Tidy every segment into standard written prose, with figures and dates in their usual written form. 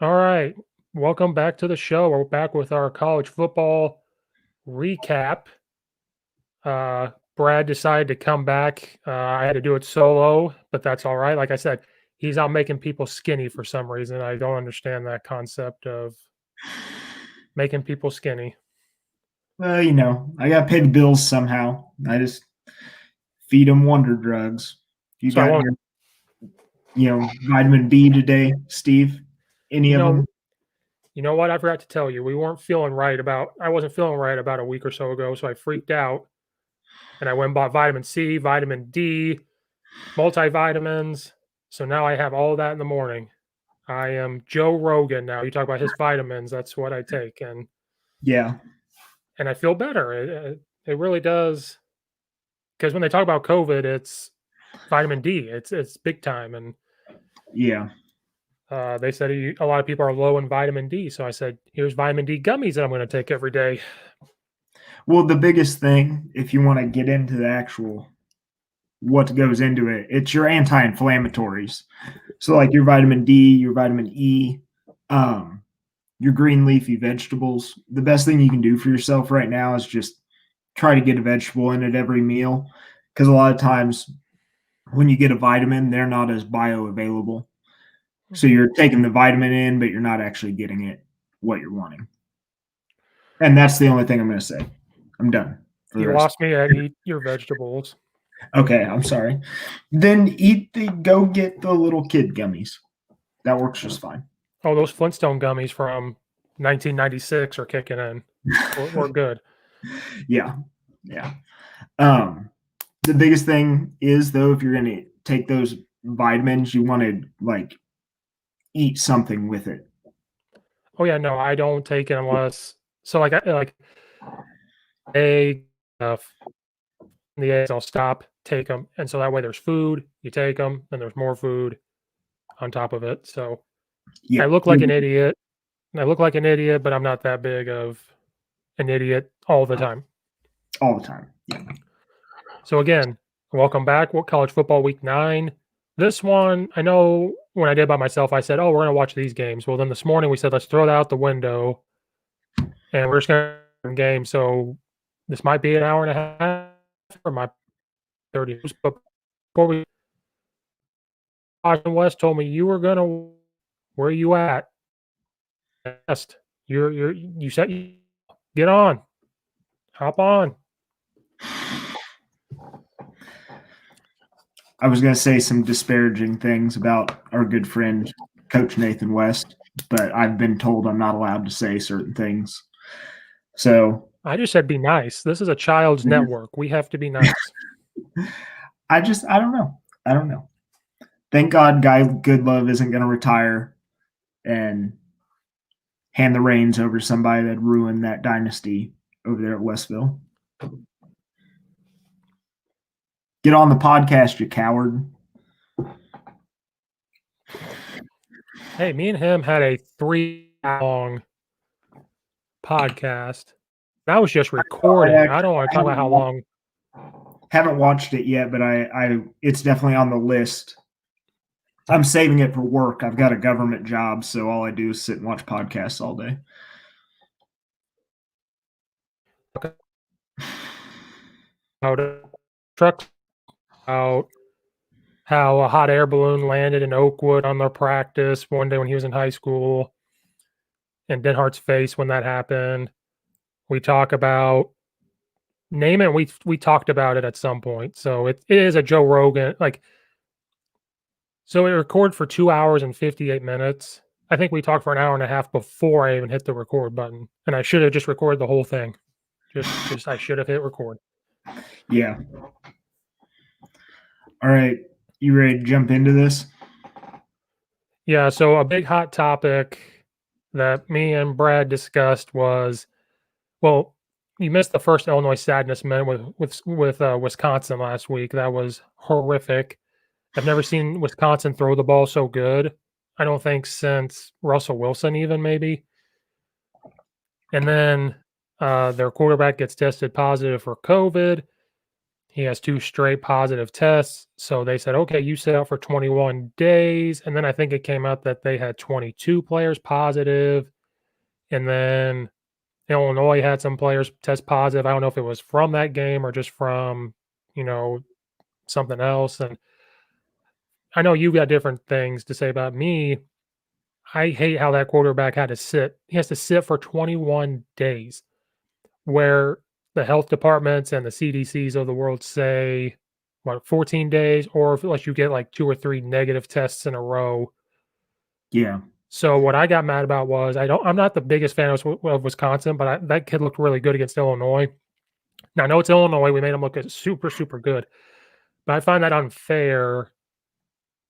All right. Welcome back to the show. We're back with our college football recap. Brad decided to come back. I had to do it solo, but that's all right. Like I said, he's out making people skinny for some reason. I don't understand that concept of making people skinny. Well, I got to pay the bills somehow. I just feed them wonder drugs. You So I got won't, your vitamin B today, Steve? Any you of know, them? you know what? I forgot to tell you. I wasn't feeling right about a week or so ago. So I freaked out and I went and bought vitamin C, vitamin D, multivitamins. So now I have all that in the morning. I am Joe Rogan now. You talk about his vitamins. That's what I take, Yeah, and I feel better. It really does. Because when they talk about COVID, it's vitamin D. It's big time, and yeah. they said a lot of people are low in vitamin D. So I said, here's vitamin D gummies that I'm going to take every day. Well, the biggest thing, if you want to get into the actual what goes into it, it's your anti-inflammatories. So, like your vitamin D, your vitamin E, um, your green leafy vegetables. The best thing you can do for yourself right now is just try to get a vegetable in at every meal, because a lot of times when you get a vitamin, they're not as bioavailable. So you're taking the vitamin in, but you're not actually getting it what you're wanting. And that's the only thing I'm going to say. I'm done for the You rest. lost me at eat your vegetables. Okay, I'm sorry. Then go get the little kid gummies. That works just fine. Oh, those Flintstone gummies from 1996 are kicking in. We're good. Yeah, yeah. Um, the biggest thing is though, if you're going to take those vitamins, you want to like eat something with it. Oh yeah, no, I don't take it unless so like egg stuff. The eggs, I'll stop, take them, and so that way there's food. You take them, and there's more food on top of it. So I Yeah, look like an idiot. I look like an idiot, but I'm not that big of an idiot all the time. all the time. Yeah. So again, welcome back. What college football week 9? This one, I know when I did by myself, I said, "Oh, we're going to watch these games." Well, then this morning we said, "Let's throw that out the window, and we're just going to game." So this might be an hour and a half, or my 30 minutes. But before we, Austin West told me you were going to. Where are you at? West, you said get on, hop on. I was going to say some disparaging things about our good friend, Coach Nathan West, but I've been told I'm not allowed to say certain things. So I just said be nice. This is a child's network. We have to be nice. I don't know. I don't know. Thank God Guy Goodlove isn't going to retire and hand the reins over to somebody that ruined that dynasty over there at Westville. Get on the podcast, you coward. Hey, me and him had a 3-hour-long podcast. That was just recording. I don't want to talk about how long. Haven't watched it yet, but I it's definitely on the list. I'm saving it for work. I've got a government job, so all I do is sit and watch podcasts all day. How trucks out how a hot air balloon landed in Oakwood on their practice one day when he was in high school, and Denhart's face when that happened. We talk about name it. We talked about it at some point. So it is a Joe Rogan So it recorded for 2 hours and 58 minutes. I think we talked for an hour and a half before I even hit the record button, and I should have just recorded the whole thing. Just I should have hit record. Yeah. All right. You ready to jump into this? Yeah, so a big hot topic that me and Brad discussed was, well, you missed the first Illinois Sadness minute with Wisconsin last week. That was horrific. I've never seen Wisconsin throw the ball so good. I don't think since Russell Wilson, even maybe. And then their quarterback gets tested positive for COVID. He has 2 straight positive tests. So they said, okay, you sit out for 21 days. And then I think it came out that they had 22 players positive. And then Illinois had some players test positive. I don't know if it was from that game or just from, you know, something else. And I know you got different things to say about me. I hate how that quarterback had to sit. He has to sit for 21 days, where the health departments and the CDCs of the world say, what, 14 days, or unless you get like 2 or 3 negative tests in a row. Yeah. So what I got mad about was I'm not the biggest fan of Wisconsin, but that kid looked really good against Illinois. Now I know it's Illinois. We made him look super, super good, but I find that unfair.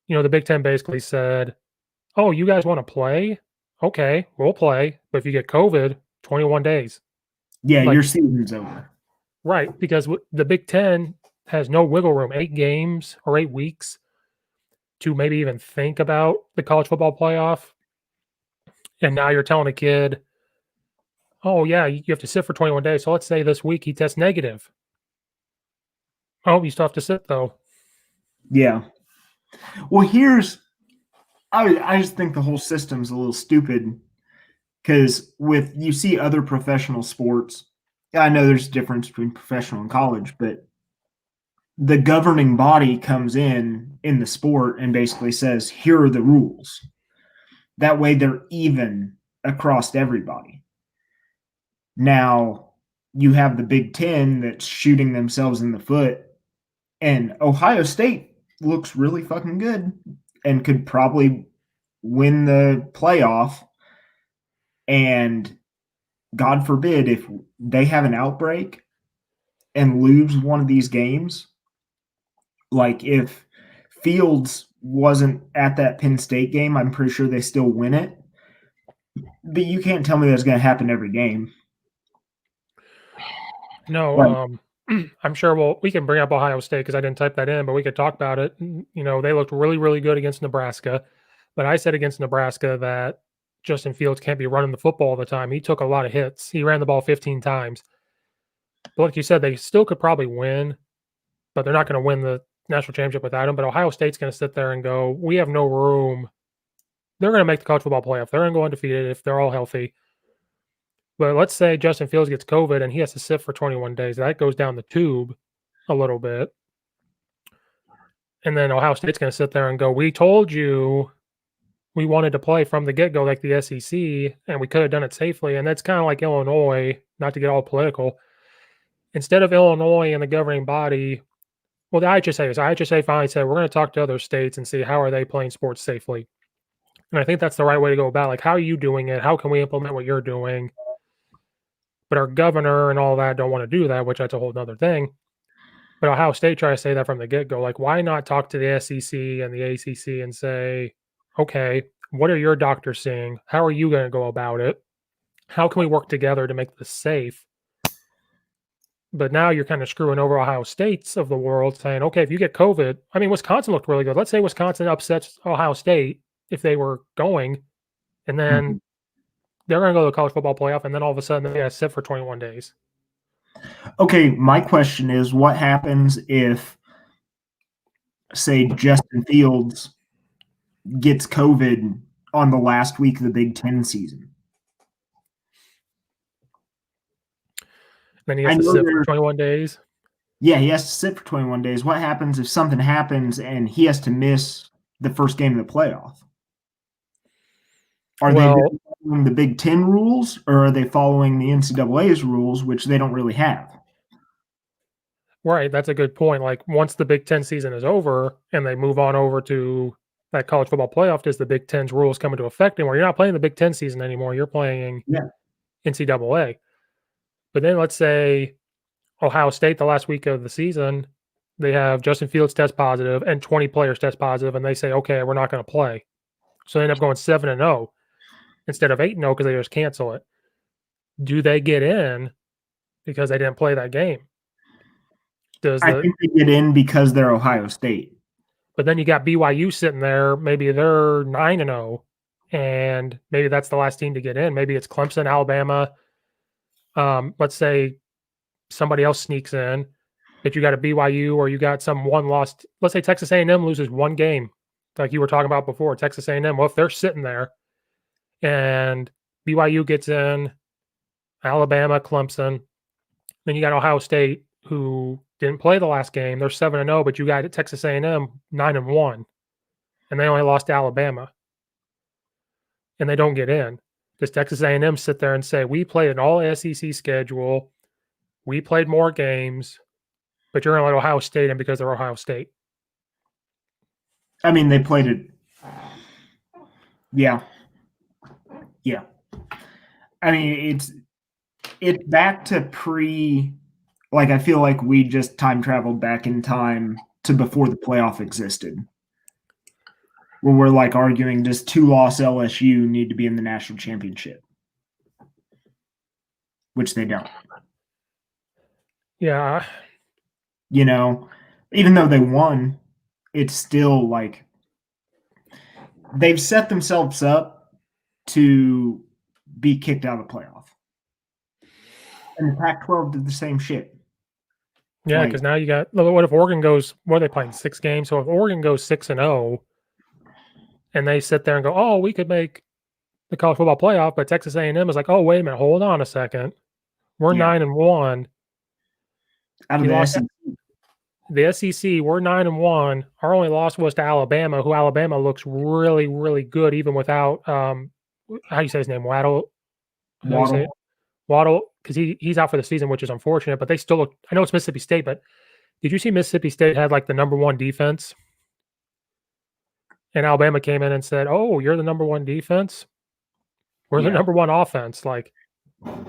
The Big Ten basically said, "Oh, you guys want to play? Okay, we'll play. But if you get COVID, 21 days." Yeah, Like, your season's over. right, because the Big Ten has no wiggle room, 8 games or 8 weeks to maybe even think about the college football playoff. And now you're telling a kid, oh, yeah, you have to sit for 21 days. So let's say this week he tests negative. Oh, you still have to sit, though. Yeah. Well, I just think the whole system's a little stupid because you see other professional sports. I know there's a difference between professional and college, but the governing body comes in the sport and basically says, here are the rules. That way they're even across everybody. Now you have the Big Ten that's shooting themselves in the foot, and Ohio State looks really fucking good and could probably win the playoff. And God forbid if they have an outbreak and lose one of these games, like if Fields wasn't at that Penn State game, I'm pretty sure they still win it. But you can't tell me that's going to happen every game. No, Like, I'm sure we can bring up Ohio State because I didn't type that in, but we could talk about it. They looked really, really good against Nebraska. But I said against Nebraska that Justin Fields can't be running the football all the time. He took a lot of hits. He ran the ball 15 times. But like you said, they still could probably win, but they're not going to win the national championship without him. But Ohio State's going to sit there and go, we have no room. They're going to make the college football playoff. They're going to go undefeated if they're all healthy. But let's say Justin Fields gets COVID and he has to sit for 21 days. That goes down the tube a little bit. And then Ohio State's going to sit there and go, we told you we wanted to play from the get-go like the SEC, and we could have done it safely. And that's kind of like Illinois, not to get all political. Instead of Illinois and the governing body, well, the IHSA finally said, we're going to talk to other states and see how are they playing sports safely. And I think that's the right way to go about it. Like, how are you doing it? How can we implement what you're doing? But our governor and all that don't want to do that, which that's a whole other thing. But Ohio State try to say that from the get-go. Like, why not talk to the SEC and the ACC and say, okay, what are your doctors seeing? How are you going to go about it? How can we work together to make this safe? But now you're kind of screwing over Ohio States of the world, saying, okay, if you get COVID, I mean, Wisconsin looked really good. Let's say Wisconsin upsets Ohio State if they were going, and then they're going to go to the college football playoff, and then all of a sudden they got to sit for 21 days. okay, my question is what happens if, say, Justin Fields gets COVID on the last week of the Big Ten season? Then he has to sit for 21 days. Yeah, he has to sit for 21 days. What happens if something happens and he has to miss the first game of the playoff? Are they following the Big Ten rules, or are they following the NCAA's rules, which they don't really have? Right, that's a good point. Like, once the Big Ten season is over and they move on over to that college football playoff, does the Big Ten's rules come into effect anymore? You're not playing the Big Ten season anymore. You're playing NCAA. But then let's say Ohio State, the last week of the season, they have Justin Fields test positive and 20 players test positive, and they say, okay, we're not going to play. So they end up going 7-0 instead of 8-0 because they just cancel it. Do they get in because they didn't play that game? I think they get in because they're Ohio State. But then you got BYU sitting there. Maybe they're 9-0, and maybe that's the last team to get in. Maybe it's Clemson, Alabama. Let's say somebody else sneaks in. But you got a BYU or you got some one lost. Let's say Texas A&M loses one game, like you were talking about before. Texas A&M. Well, if they're sitting there and BYU gets in, Alabama, Clemson, then you got Ohio State who didn't play the last game. They're 7-0, but you got Texas A&M 9-1, and they only lost to Alabama, and they don't get in. Does Texas A&M sit there and say, we played an all SEC schedule, we played more games, but you're going to let Ohio State in because they're Ohio State? I mean, they played it. Yeah. Yeah. I mean, it's back to like, I feel like we just time traveled back in time to before the playoff existed, where we're like arguing, does 2-loss LSU need to be in the national championship? Which they don't. Yeah. You know, even though they won, it's still like they've set themselves up to be kicked out of the playoff. And the Pac-12 did the same shit. Yeah, because now you got, what if Oregon goes, what are they playing, 6 games? So if Oregon goes 6-0 and they sit there and go, oh, we could make the college football playoff, but Texas A&M is like, oh, wait a minute, hold on a second. We're 9-1. Out of the SEC. The SEC, we're 9-1. Our only loss was to Alabama, who Alabama looks really, really good, even without how do you say his name? Waddle, because he's out for the season, which is unfortunate. But they still look. I know it's Mississippi State, but did you see Mississippi State had like the number 1 defense, and Alabama came in and said, "Oh, you're the number 1 defense. We're the number 1 offense." Like,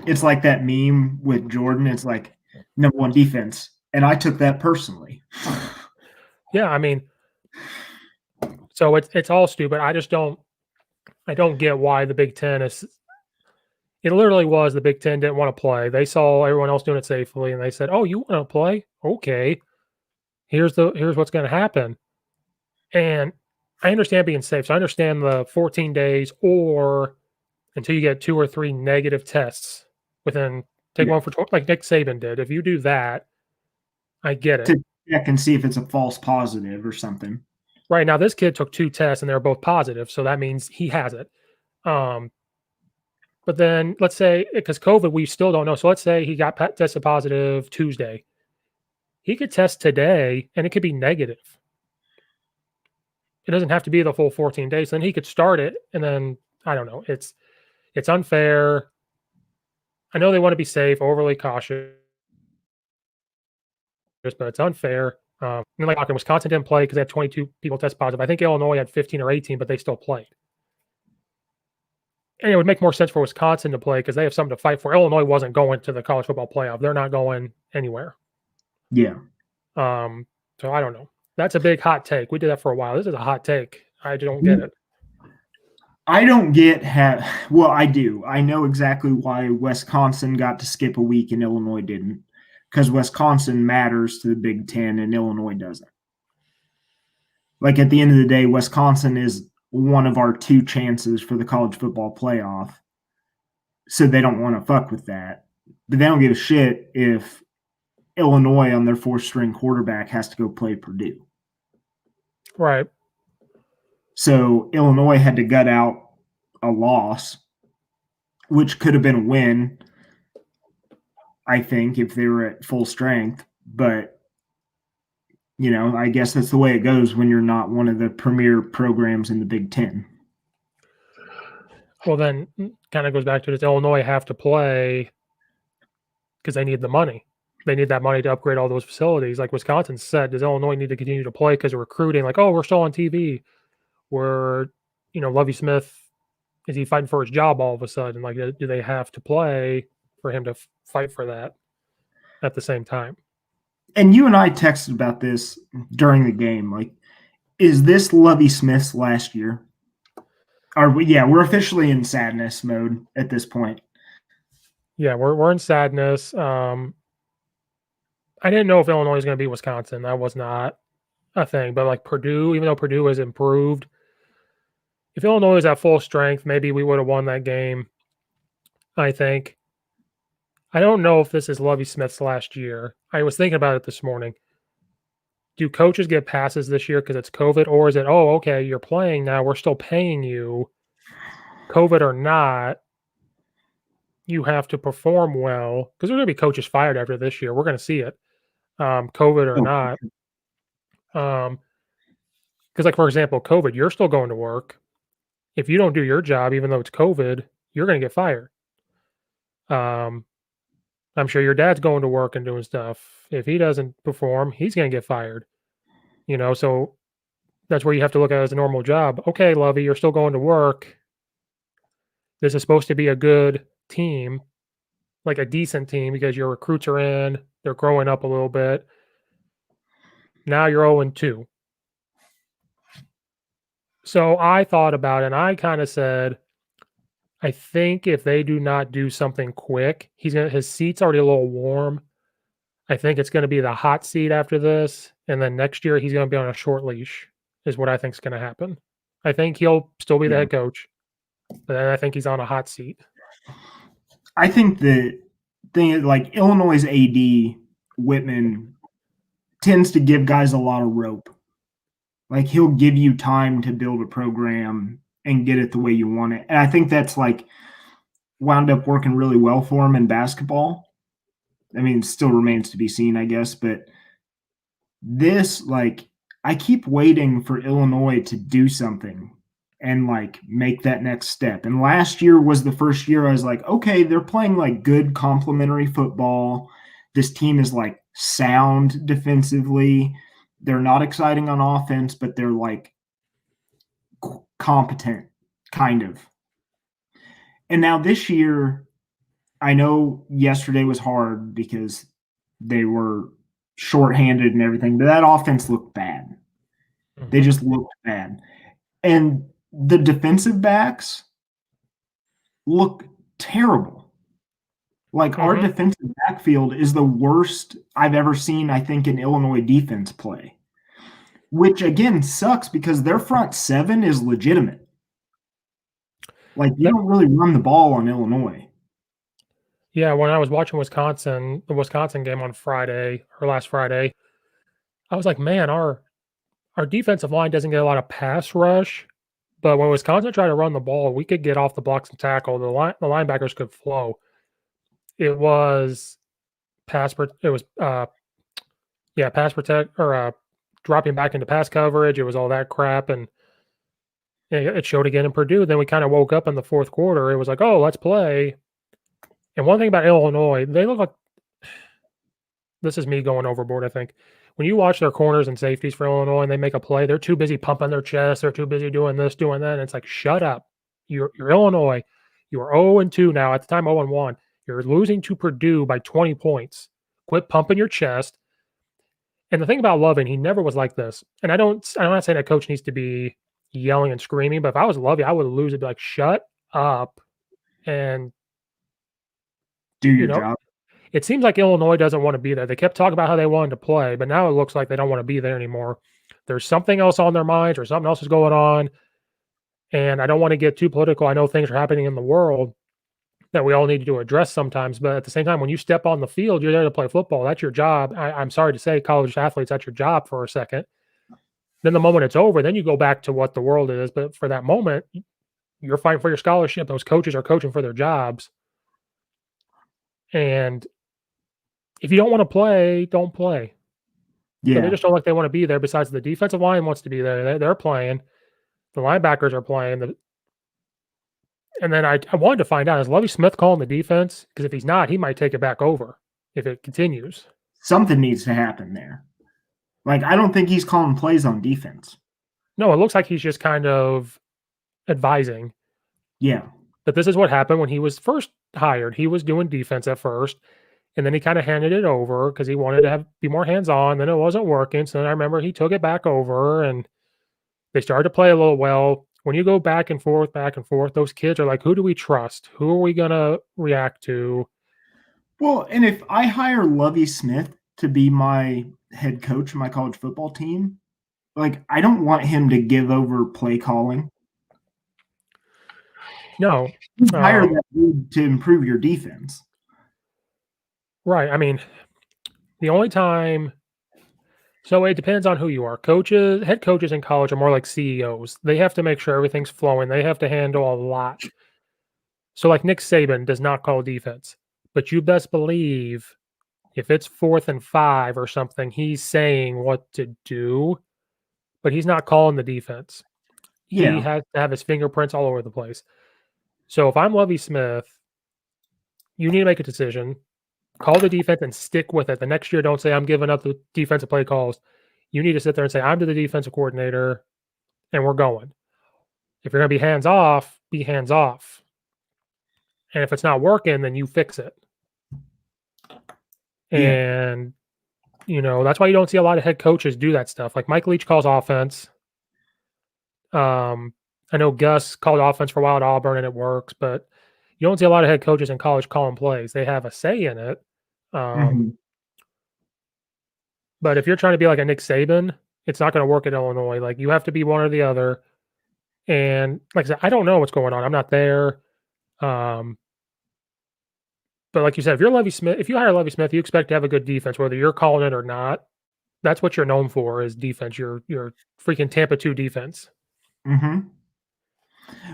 it's like that meme with Jordan. It's like number 1 defense. And I took that personally. Yeah, I mean, so it's all stupid. I don't get why the Big Ten is. It literally was the Big Ten didn't want to play. They saw everyone else doing it safely, and they said, "Oh, you want to play? Okay, here's what's going to happen." And I understand being safe. So I understand the 14 days or until you get 2 or 3 negative tests within take one for like Nick Saban did. If you do that, I get it. To check and see if it's a false positive or something. Right now, this kid took 2 tests and they're both positive, so that means he has it. But then let's say, because COVID, we still don't know. So let's say he got tested positive Tuesday. He could test today and it could be negative. It doesn't have to be the full 14 days. Then he could start it, and then I don't know. It's unfair. I know they want to be safe, overly cautious, but it's unfair. And like Wisconsin didn't play because they had 22 people test positive. I think Illinois had 15 or 18, but they still played. And it would make more sense for Wisconsin to play because they have something to fight for. Illinois wasn't going to the college football playoff. They're not going anywhere. Yeah. So I don't know. That's a big hot take. We did that for a while. This is a hot take. I don't get it. I don't get well, I do. I know exactly why Wisconsin got to skip a week and Illinois didn't. Because Wisconsin matters to the Big Ten and Illinois doesn't. Like, at the end of the day, Wisconsin is one of our 2 chances for the college football playoff. So they don't want to fuck with that. But they don't give a shit if Illinois on their 4th-string quarterback has to go play Purdue. Right. So Illinois had to gut out a loss, which could have been a win, I think, if they were at full strength. But, I guess that's the way it goes when you're not one of the premier programs in the Big Ten. Well, then kind of goes back to this. Illinois have to play because they need the money. They need that money to upgrade all those facilities. Like Wisconsin said, does Illinois need to continue to play because of recruiting? Like, oh, we're still on TV. We're, Lovie Smith, is he fighting for his job all of a sudden? Like, do they have to play for him to fight for that at the same time? And you and I texted about this during the game. Like, is this Lovie Smith's last year? We're officially in sadness mode at this point. Yeah, we're in sadness. I didn't know if Illinois was going to beat Wisconsin. That was not a thing. But like Purdue, even though Purdue has improved, if Illinois was at full strength, maybe we would have won that game. I think. I don't know if this is Lovie Smith's last year. I was thinking about it this morning. Do coaches get passes this year because it's COVID, or is it, oh, okay, you're playing now, we're still paying you, COVID or not, you have to perform well because there's going to be coaches fired after this year. We're going to see it, COVID or Oh, not. Because, like for example, COVID, you're still going to work. If you don't do your job, even though it's COVID, you're going to get fired. Um, I'm sure your dad's going to work and doing stuff. If he doesn't perform, he's going to get fired. So that's where you have to look at it as a normal job. Okay, Lovey, you're still going to work. This is supposed to be a good team, like a decent team, because your recruits are in, they're growing up a little bit. Now you're 0-2. So I thought about it and I kind of said, I think if they do not do something quick, his seat's already a little warm. I think it's going to be the hot seat after this, and then next year he's going to be on a short leash. Is what I think is going to happen. I think he'll still be the yeah. head coach, but then I think he's on a hot seat. I think the thing is, like, Illinois' AD Whitman tends to give guys a lot of rope. Like, he'll give you time to build a program and get it the way you want it. And I think that's like wound up working really well for him in basketball. I mean, it still remains to be seen, I guess, but this, like, I keep waiting for Illinois to do something and like make that next step. And last year was the first year I was like, okay, they're playing like good complementary football. This team is like sound defensively. They're not exciting on offense, but they're like competent, kind of. And now this year, I know yesterday was hard because they were shorthanded and everything, but that offense looked bad. They just looked bad. And the defensive backs look terrible. Like, our defensive backfield is the worst I've ever seen, I think, in Illinois defense play, which again sucks because their front seven is legitimate. Like, you don't really run the ball on Illinois. Yeah, when I was watching the Wisconsin game on Friday or last Friday, I was like, man, our defensive line doesn't get a lot of pass rush, but when Wisconsin tried to run the ball, we could get off the blocks and tackle. The linebackers could flow. It was pass protect or dropping back into pass coverage. It was all that crap, and it showed again in Purdue. Then we kind of woke up in the fourth quarter. It was like, oh, let's play. And one thing about Illinois, they look like, this is me going overboard, I think. When you watch their corners and safeties for Illinois and they make a play, they're too busy pumping their chest. They're too busy doing this, doing that. And it's like, shut up. You're Illinois. You are 0-2 now. At the time, 0-1. You're losing to Purdue by 20 points. Quit pumping your chest. And the thing about Loving, he never was like this. And I'm not saying a coach needs to be yelling and screaming, but if I was Loving, I would lose it. Be like, shut up and do your job. It seems like Illinois doesn't want to be there. They kept talking about how they wanted to play, but now it looks like they don't want to be there anymore. There's something else on their minds or something else is going on. And I don't want to get too political. I know things are happening in the world that we all need to address sometimes. But at the same time, when you step on the field, you're there to play football. That's your job. I'm sorry to say, college athletes, that's your job for a second. Then the moment it's over, then you go back to what the world is. But for that moment, you're fighting for your scholarship. Those coaches are coaching for their jobs. And if you don't want to play, don't play. Yeah. So they just don't like they want to be there. Besides, the defensive line wants to be there. They're playing. The linebackers are playing. And then I wanted to find out, is Lovie Smith calling the defense? Because if he's not, he might take it back over if it continues. Something needs to happen there. Like, I don't think he's calling plays on defense. No, it looks like he's just kind of advising. Yeah. But this is what happened when he was first hired. He was doing defense at first. And then he kind of handed it over because he wanted to be more hands-on. Then it wasn't working. So then I remember he took it back over and they started to play a little well. When you go back and forth, those kids are like, who do we trust? Who are we going to react to? Well, and if I hire Lovie Smith to be my head coach of my college football team, like, I don't want him to give over play calling. No. Hire that dude to improve your defense. Right. I mean, the only time so it depends on who you are. Coaches, head coaches in college are more like CEOs. They have to make sure everything's flowing. They have to handle a lot. So like Nick Saban does not call defense, but you best believe if it's 4th and 5 or something, he's saying what to do, but he's not calling the defense. He Yeah. has to have his fingerprints all over the place. So if I'm Lovie Smith, you need to make a decision. Call the defense and stick with it. The next year, don't say I'm giving up the defensive play calls. You need to sit there and say I'm to the defensive coordinator, and we're going. If you're going to be hands off, be hands off. And if it's not working, then you fix it. Yeah. And that's why you don't see a lot of head coaches do that stuff. Like Mike Leach calls offense. I know Gus called offense for a while at Auburn and it works, but you don't see a lot of head coaches in college calling plays. They have a say in it. Hmm. But if you're trying to be like a Nick Saban, it's not going to work at Illinois. Like you have to be one or the other. And like I said, I don't know what's going on. I'm not there. But like you said, if you're Lovie Smith, if you hire Lovie Smith, you expect to have a good defense, whether you're calling it or not. That's what you're known for is defense. Your freaking Tampa 2 defense. Hmm.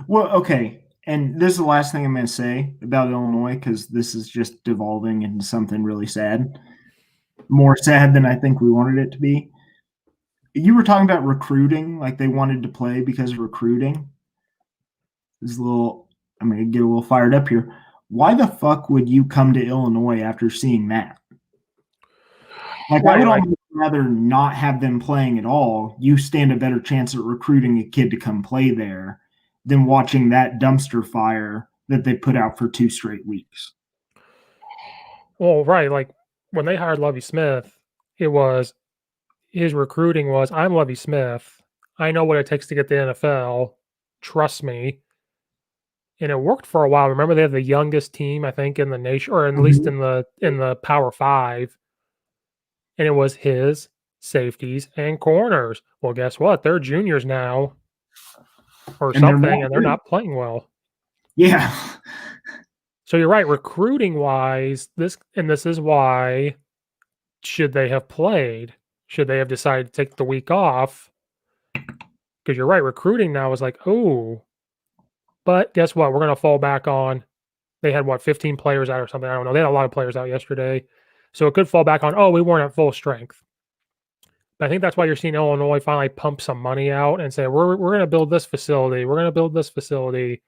Well, okay. And this is the last thing I'm going to say about Illinois because this is just devolving into something really sad. More sad than I think we wanted it to be. You were talking about recruiting, like they wanted to play because of recruiting. I'm going to get a little fired up here. Why the fuck would you come to Illinois after seeing that? Like, I Right. would Like, almost rather not have them playing at all. You stand a better chance at recruiting a kid to come play there than watching that dumpster fire that they put out for 2 straight weeks. well, right. Like when they hired Lovie Smith, it was his recruiting was I'm Lovie Smith. I know what it takes to get the NFL. Trust me. And it worked for a while. Remember, they had the youngest team, I think, in the nation, or at least Mhm. in the Power Five, and it was his safeties and corners. Well, guess what? They're juniors now, or And they're not something, and they're good. not playing well. Yeah. So you're right. Recruiting wise, this is why should they have played? Should they have decided to take the week off? Because you're right. Recruiting now is like, oh, but guess what? We're going to fall back on. They had what 15 players out or something. I don't know. They had a lot of players out yesterday, so it could fall back on. Oh, we weren't at full strength. But I think that's why you're seeing Illinois finally pump some money out and say we're going to build this facility. We're going to build this facility,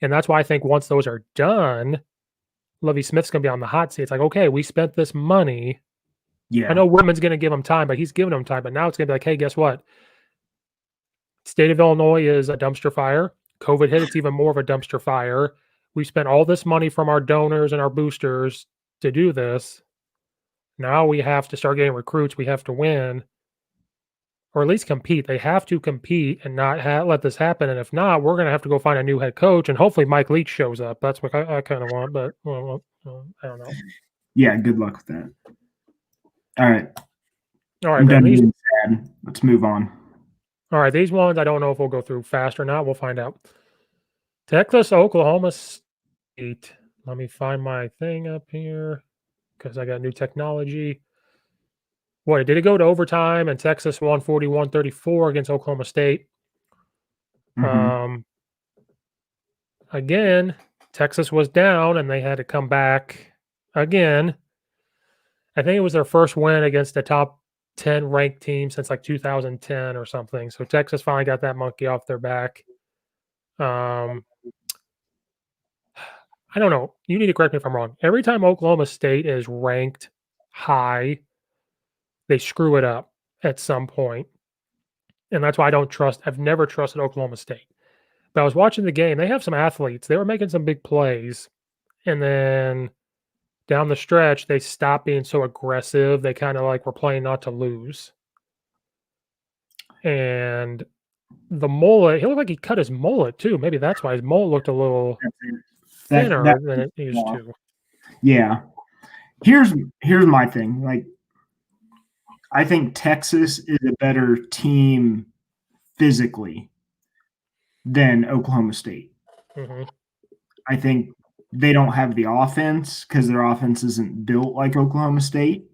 and that's why I think once those are done, Lovie Smith's going to be on the hot seat. It's like, okay, we spent this money. I Yeah. know Woodman's going to give him time, but he's giving him time. But now it's going to be like, hey, guess what? State of Illinois is a dumpster fire. COVID hit, it's even more of a dumpster fire. We spent all this money from our donors and our boosters to do this. Now we have to start getting recruits. We have to win, or at least compete. They have to compete and not let this happen. And if not, we're going to have to go find a new head coach. And hopefully Mike Leach shows up. That's what I kind of want, but I don't know. Yeah. Good luck with that. All right. All right, I'm Ben. done being sad. Let's move on. All right, these ones I don't know if we'll go through fast or not. We'll find out. Texas, Oklahoma State. Let me find my thing up here because I got new technology. What, did it go to overtime and Texas won 41-34 against Oklahoma State? Mhm. Again, Texas was down and they had to come back again. I think it was their first win against a top 10 ranked team since like 2010 or something. So Texas finally got that monkey off their back. I don't know. You need to correct me if I'm wrong. Every time Oklahoma State is ranked high, they screw it up at some point. And that's why I've never trusted Oklahoma State. But I was watching the game. They have some athletes. They were making some big plays. And then down the stretch, they stopped being so aggressive. They kind of like were playing not to lose. And the mullet, he looked like he cut his mullet too. Maybe that's why his mullet looked a little That's it. thinner That than it used to. yeah. Here's my thing. Like, I think Texas is a better team physically than Oklahoma State. Hmm. I think they don't have the offense because their offense isn't built like Oklahoma State.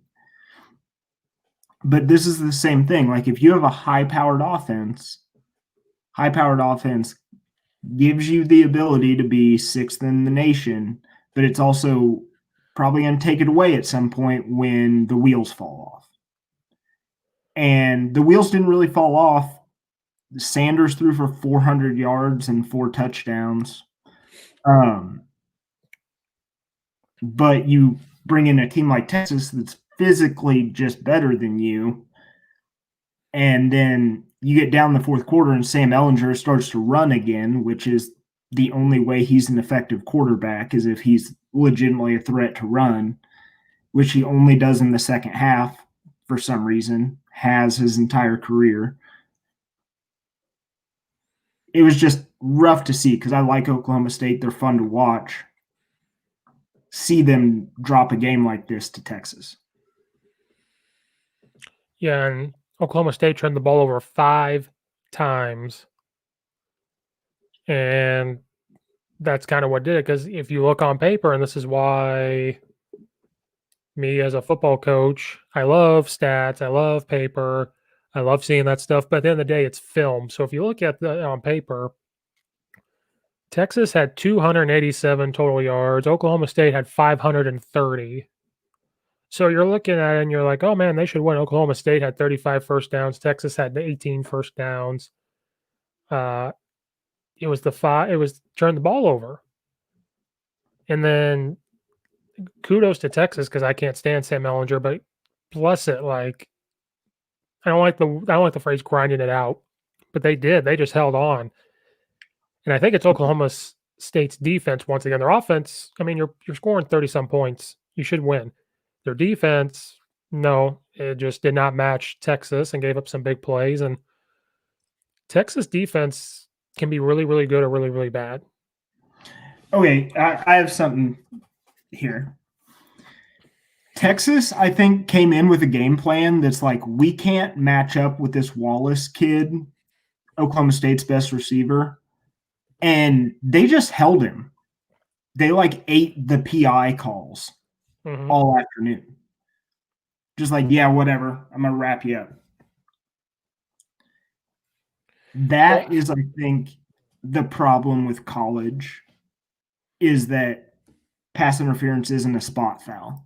But this is the same thing. Like if you have a high powered offense gives you the ability to be sixth in the nation, but it's also probably going to take it away at some point when the wheels fall off. And the wheels didn't really fall off. Sanders threw for 400 yards and 4 touchdowns. But you bring in a team like Texas that's physically just better than you, and then you get down the fourth quarter and Sam Ehlinger starts to run again, which is the only way he's an effective quarterback is if he's legitimately a threat to run, which he only does in the second half for some reason, has his entire career. It was just rough to see because I like Oklahoma State. They're fun to watch. See them drop a game like this to Texas. Yeah, and Oklahoma State turned the ball over 5 times. And that's kind of what did it. Because if you look on paper, and this is why me as a football coach, I love stats, I love paper, I love seeing that stuff. But at the end of the day, it's film. So if you look at the on paper, Texas had 287 total yards. Oklahoma State had 530. So you're looking at it and you're like, oh man, they should win. Oklahoma State had 35 first downs. Texas had 18 first downs. It was turn the ball over. And then kudos to Texas because I can't stand Sam Ehlinger, but bless it, like I don't like the phrase grinding it out, but they did. They just held on. And I think it's Oklahoma State's defense once again. Their offense, I mean, you're scoring 30 some points. You should win. Their defense, no, it just did not match Texas and gave up some big plays. And Texas defense can be really, really good or really, really bad. Okay, I have something here. Texas, I think, came in with a game plan that's like, we can't match up with this Wallace kid, Oklahoma State's best receiver. And they just held him. They like ate the PI calls all afternoon. Just like, yeah, whatever. I'm going to wrap you up. That is, I think, the problem with college is that pass interference isn't a spot foul.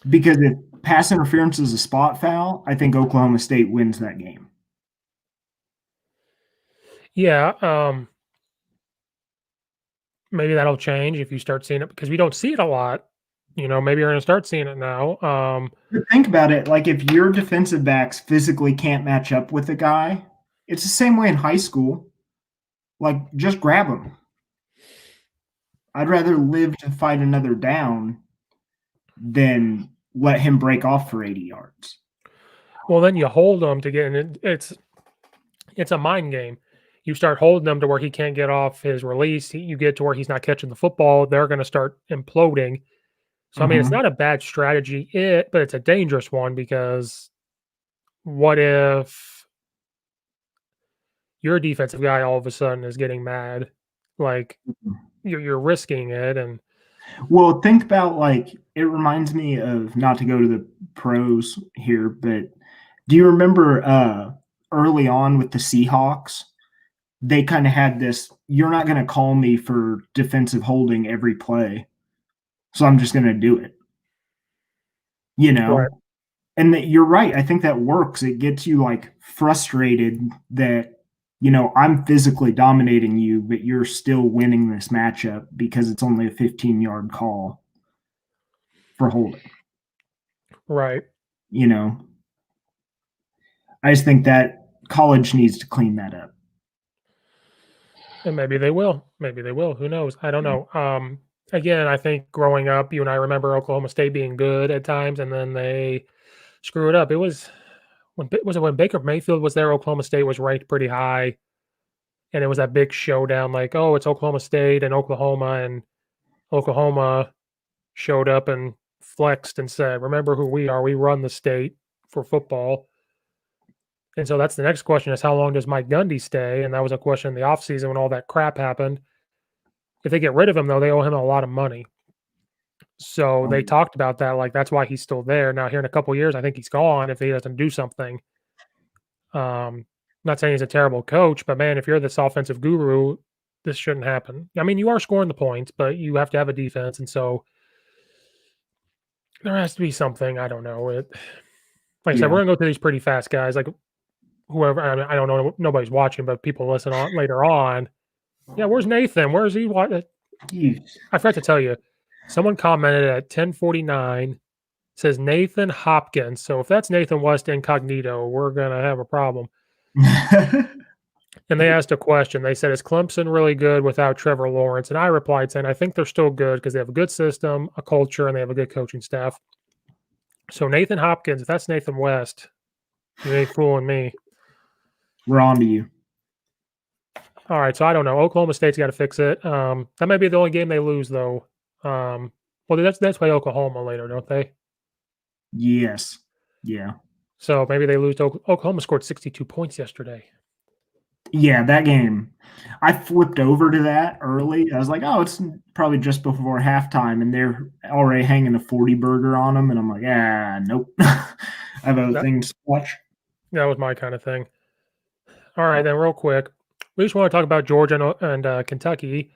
Because if pass interference is a spot foul, I think Oklahoma State wins that game. Yeah, maybe that'll change if you start seeing it because we don't see it a lot. You know, maybe you're going to start seeing it now. But think about it. Like, if your defensive backs physically can't match up with a guy, it's the same way in high school. Like, just grab him. I'd rather live to fight another down than let him break off for 80 yards. Well, then you hold them to get in. It's a mind game. You start holding them to where he can't get off his release. You get to where he's not catching the football. They're going to start imploding. So, I mean, it's not a bad strategy, but it's a dangerous one because what if your defensive guy all of a sudden is getting mad? Like, you're risking it. And well, think about, like, it reminds me of, not to go to the pros here, but do you remember early on with the Seahawks? They kind of had this, you're not going to call me for defensive holding every play, so I'm just going to do it. You know? right. And that you're right. I think that works. It gets you like frustrated that, you know, I'm physically dominating you, but you're still winning this matchup because it's only a 15-yard call for holding. Right. You know, I just think that college needs to clean that up. And maybe they will. Maybe they will. Who knows? I don't know. Again, I think growing up, you and I remember Oklahoma State being good at times, and then they screw it up. It was when Baker Mayfield was there, Oklahoma State was ranked pretty high, and it was that big showdown. Like, oh, it's Oklahoma State and Oklahoma showed up and flexed and said, "Remember who we are? We run the state for football." And so that's the next question: is how long does Mike Gundy stay? And that was a question in the offseason when all that crap happened. If they get rid of him, though, they owe him a lot of money. So they Um, talked about that. Like, that's why he's still there. Now, here in a couple years, I think he's gone if he doesn't do something. Not saying he's a terrible coach, but man, if you're this offensive guru, this shouldn't happen. I mean, you are scoring the points, but you have to have a defense. And so there has to be something. I don't know. Like I said, yeah. we're going to go through these pretty fast, guys. Like, whoever, I mean, I don't know, nobody's watching, but people listen on later on. Yeah, where's Nathan? Where's he? Jeez. I forgot to tell you. Someone commented at 10:49 says Nathan Hopkins. So if that's Nathan West incognito, we're gonna have a problem. And they asked a question. They said, "Is Clemson really good without Trevor Lawrence?" And I replied saying, "I think they're still good because they have a good system, a culture, and they have a good coaching staff." So Nathan Hopkins, if that's Nathan West, you ain't fooling me. We're on to you. All right, so I don't know. Oklahoma State's got to fix it. That might be the only game they lose, though. Well, that's play Oklahoma later, don't they? Yes. Yeah. So maybe they lose to Oklahoma. Scored 62 points yesterday. Yeah, that game. I flipped over to that early. I was like, oh, it's probably just before halftime, and they're already hanging a 40 burger on them. And I'm like, nope. I have other That things to watch. that was my kind of thing. All right, then real quick, we just want to talk about Georgia and Kentucky.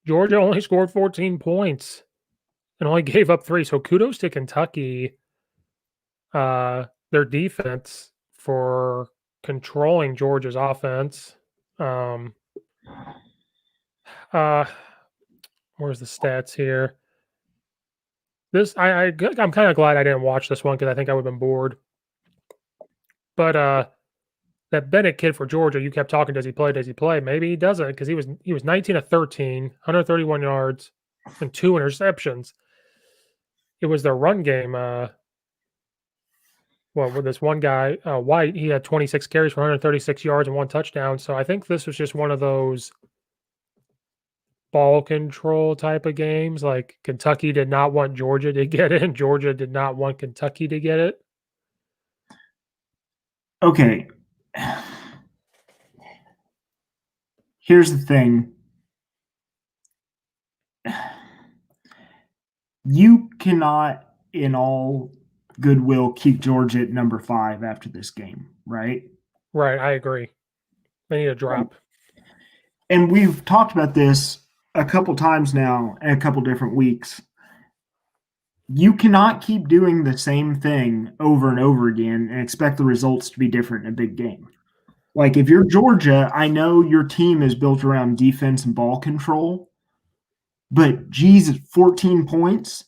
Georgia only scored 14 points and only gave up 3. So kudos to Kentucky, their defense for controlling Georgia's offense. Um, where's the stats here? I'm kind of glad I didn't watch this one because I think I would have been bored. But that Bennett kid for Georgia, you kept talking, does he play? Does he play? Maybe he doesn't because he was 19 of 13, 131 yards, and 2 interceptions. It was their run game. With this one guy, White, he had 26 carries for 136 yards and 1 touchdown. So I think this was just one of those ball control type of games. Like Kentucky did not want Georgia to get it, and Georgia did not want Kentucky to get it. Okay. Here's the thing. You cannot, in all goodwill, keep Georgia at number 5 after this game, right? Right, I agree. They need a drop. And we've talked about this a couple times now in a couple different weeks. You cannot keep doing the same thing over and over again and expect the results to be different in a big game. Like if you're Georgia, I know your team is built around defense and ball control, but geez, 14 points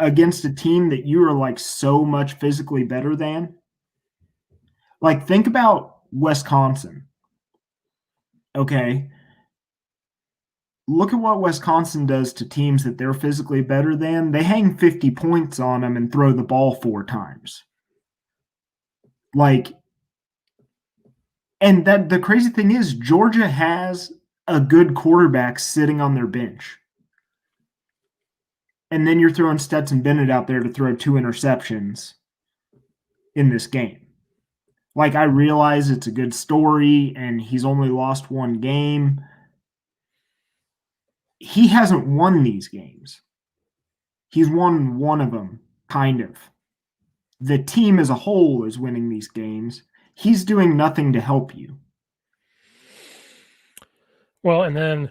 against a team that you are like so much physically better than. Like think about Wisconsin. Okay. Look at what Wisconsin does to teams that they're physically better than. They hang 50 points on them and throw the ball 4 times. Like, and that the crazy thing is, Georgia has a good quarterback sitting on their bench. And then you're throwing Stetson Bennett out there to throw 2 interceptions in this game. Like, I realize it's a good story and he's only lost 1 game. He hasn't won these games. He's won 1 of them, kind of. The team as a whole is winning these games. He's doing nothing to help you. Well, and then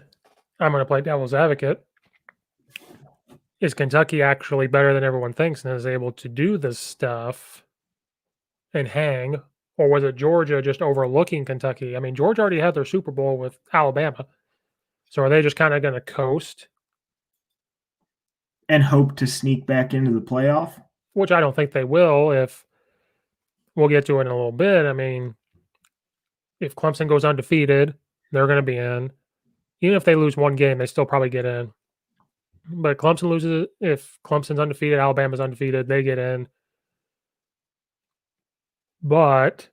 I'm going to play devil's advocate. Is Kentucky actually better than everyone thinks and is able to do this stuff and hang? Or was it Georgia just overlooking Kentucky? I mean, Georgia already had their Super Bowl with Alabama. So are they just kind of going to coast? And hope to sneak back into the playoff? Which I don't think they will. If we'll get to it in a little bit. I mean, if Clemson goes undefeated, they're going to be in. Even if they lose 1 game, they still probably get in. But Clemson loses it. If Clemson's undefeated, Alabama's undefeated, they get in. But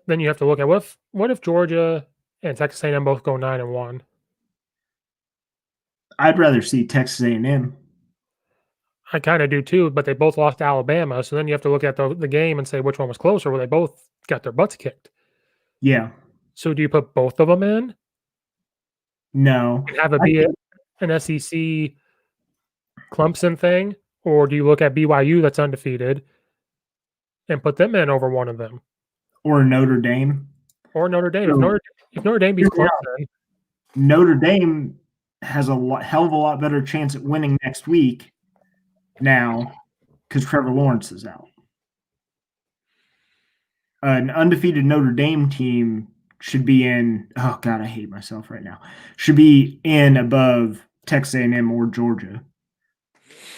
then you have to look at what if Georgia and Texas A&M both go 9-1? I'd rather see Texas A&M. I kind of do too, but they both lost to Alabama. So then you have to look at the game and say which one was closer. Well, they both got their butts kicked. Yeah. So do you put both of them in? No. and have it I be think, an SEC Clemson thing, or do you look at BYU that's undefeated and put them in over one of them, or Notre Dame. or Notre Dame? So, If Notre Dame beats hear me out. Clemson, Notre Dame has hell of a lot better chance at winning next week now because Trevor Lawrence is out. An undefeated Notre Dame team should be in. Oh God, I hate myself right now. Should be in above Texas A&M or Georgia.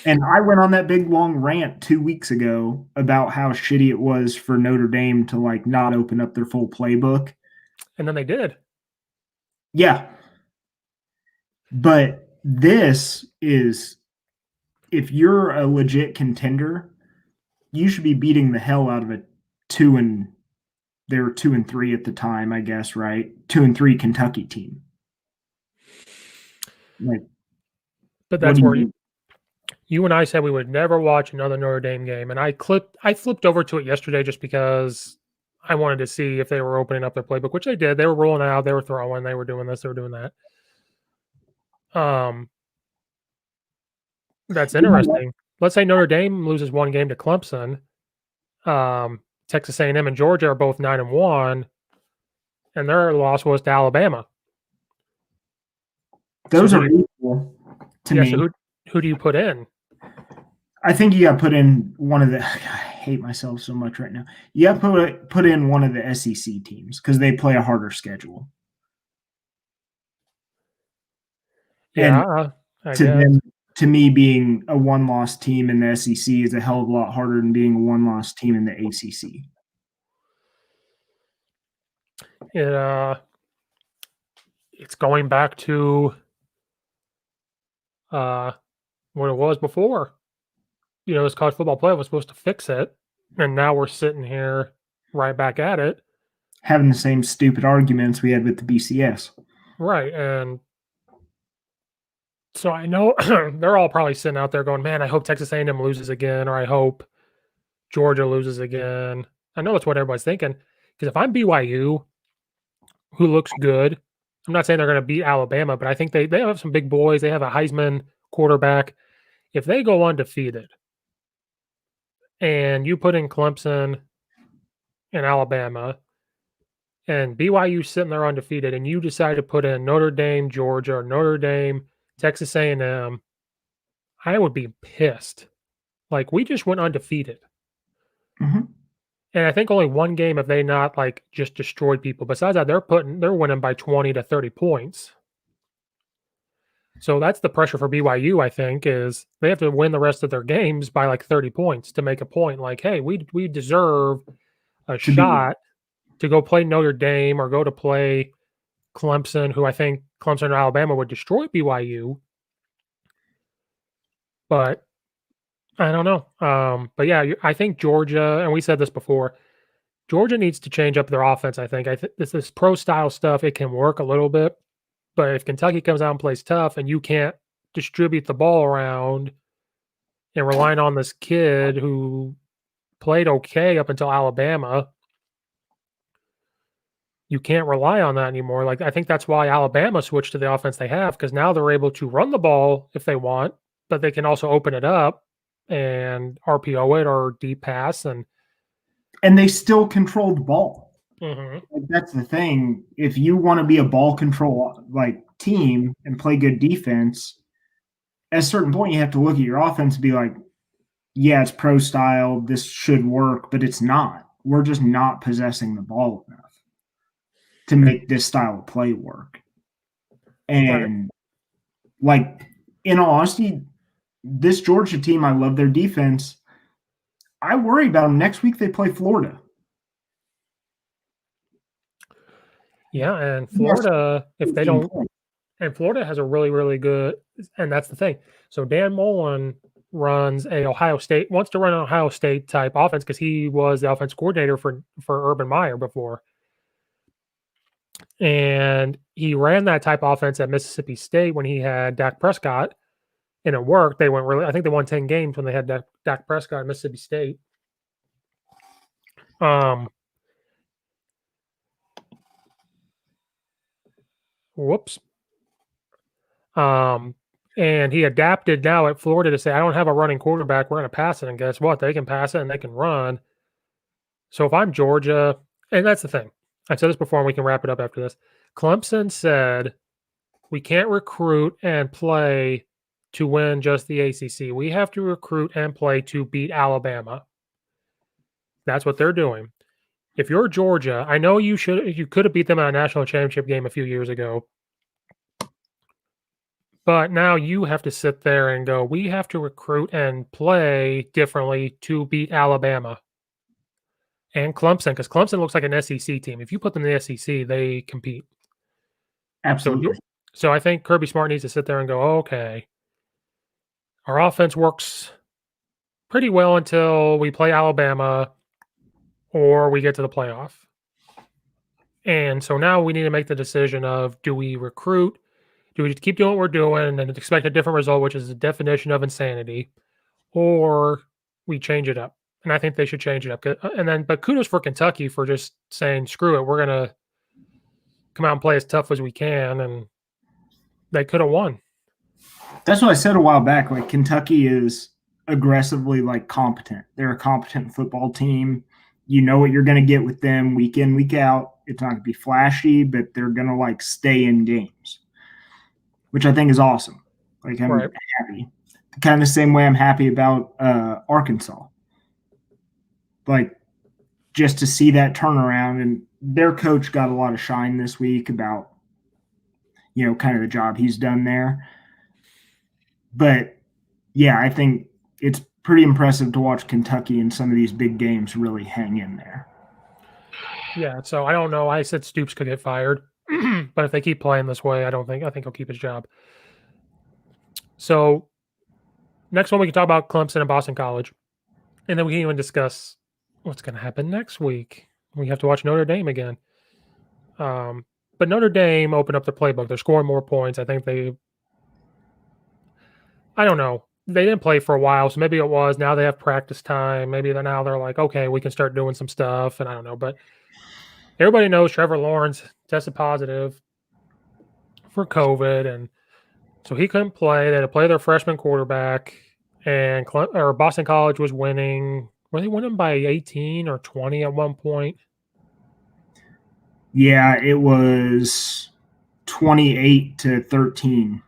And I went on that big long rant 2 weeks ago about how shitty it was for Notre Dame to like not open up their full playbook. and then they did. Yeah, but this is if you're a legit contender, you should be beating the hell out of a 2 and they were 2-3 at the time, I guess, right? 2-3 Kentucky team. Like, But what that's do where you you and I said we would never watch another Notre Dame game, and I flipped over to it yesterday just because I wanted to see if they were opening up their playbook, which they did. They were rolling out, they were throwing, they were doing this, they were doing that. That's you know what? interesting. Let's say Notre Dame loses one game to Clemson. Texas A&M and Georgia are both 9-1, and their loss was to Alabama. Those are equal to Yeah. me. So who do you put in? I think you got to put in one of the. I hate myself so much right now. You got to put in one of the SEC teams because they play a harder schedule. And Yeah, I to guess. them, to me, being a one-loss team in the SEC is a hell of a lot harder than being a one-loss team in the ACC. It's going back to what it was before. This college football playoff was supposed to fix it, and now we're sitting here right back at it. Having the same stupid arguments we had with the BCS. Right, and so I know they're all probably sitting out there going, "Man, I hope Texas A&M loses again, or I hope Georgia loses again." I know that's what everybody's thinking. Because if I'm BYU, who looks good, I'm not saying they're going to beat Alabama, but I think they have some big boys. They have a Heisman quarterback. If they go undefeated, and you put in Clemson and Alabama, and BYU sitting there undefeated, and you decide to put in Notre Dame, Georgia, or Notre Dame, Texas A&M, I would be pissed. Like, we just went undefeated. Mm-hmm. And I think only one game have they not like just destroyed people. Besides that, they're winning by 20 to 30 points. So that's the pressure for BYU, I think, is they have to win the rest of their games by like 30 points to make a point. Like, hey, we deserve a shot to go play Notre Dame or go to play Clemson, who I think Clemson or Alabama would destroy BYU. But I don't know. But yeah, I think Georgia, and we said this before, Georgia needs to change up their offense. I think this pro style stuff, it can work a little bit, but if Kentucky comes out and plays tough, and you can't distribute the ball around and relying on this kid who played okay up until Alabama, you can't rely on that anymore. Like, I think that's why Alabama switched to the offense they have, because now they're able to run the ball if they want, but they can also open it up and RPO it or deep pass. And they still control the ball. Like, that's the thing. If you want to be a ball control like team and play good defense, at a certain point you have to look at your offense and be like, yeah, it's pro style, this should work, but it's not. We're just not possessing the ball enough to make this style of play work. And like, in all honesty, this Georgia team, I love their defense. I worry about them. Next week they play Florida. Yeah, and Florida, if they don't, and Florida has a really, really good, and that's the thing. So Dan Mullen runs wants to run an Ohio State type offense because he was the offense coordinator for Urban Meyer before. And he ran that type of offense at Mississippi State when he had Dak Prescott, and it worked. I think they won 10 games when they had Dak Prescott at Mississippi State. Whoops. And he adapted now at Florida to say, I don't have a running quarterback. We're going to pass it. And guess what? They can pass it and they can run. So if I'm Georgia, and that's the thing. I've said this before and we can wrap it up after this. Clemson said, we can't recruit and play to win just the ACC. We have to recruit and play to beat Alabama. That's what they're doing. If you're Georgia, I know you could have beat them in a national championship game a few years ago. But now you have to sit there and go, we have to recruit and play differently to beat Alabama and Clemson, because Clemson looks like an SEC team. If you put them in the SEC, they compete. Absolutely. So I think Kirby Smart needs to sit there and go, okay, our offense works pretty well until we play Alabama or we get to the playoff. And so now we need to make the decision of, do we recruit? Do we just keep doing what we're doing and expect a different result, which is the definition of insanity, or we change it up? And I think they should change it up. But kudos for Kentucky for just saying, screw it, we're going to come out and play as tough as we can. And they could have won. That's what I said a while back. Like, Kentucky is aggressively competent. They're a competent football team. You know what you're going to get with them week in, week out. It's not going to be flashy, but they're going to stay in games, which I think is awesome. I'm happy. Kind of the same way I'm happy about Arkansas. Just to see that turnaround, and their coach got a lot of shine this week about, kind of the job he's done there. But yeah, I think it's pretty impressive to watch Kentucky in some of these big games really hang in there. Yeah, so I don't know. I said Stoops could get fired, but if they keep playing this way, I think he'll keep his job. So next one, we can talk about Clemson and Boston College, and then we can even discuss what's going to happen next week. We have to watch Notre Dame again. But Notre Dame opened up the playbook. They're scoring more points. I think I don't know. They didn't play for a while, so maybe it was. Now they have practice time. Maybe now they're like, okay, we can start doing some stuff, and I don't know. But everybody knows Trevor Lawrence tested positive for COVID, and so he couldn't play. They had to play their freshman quarterback, and Boston College was winning. Were they winning by 18 or 20 at one point? Yeah, it was 28-13.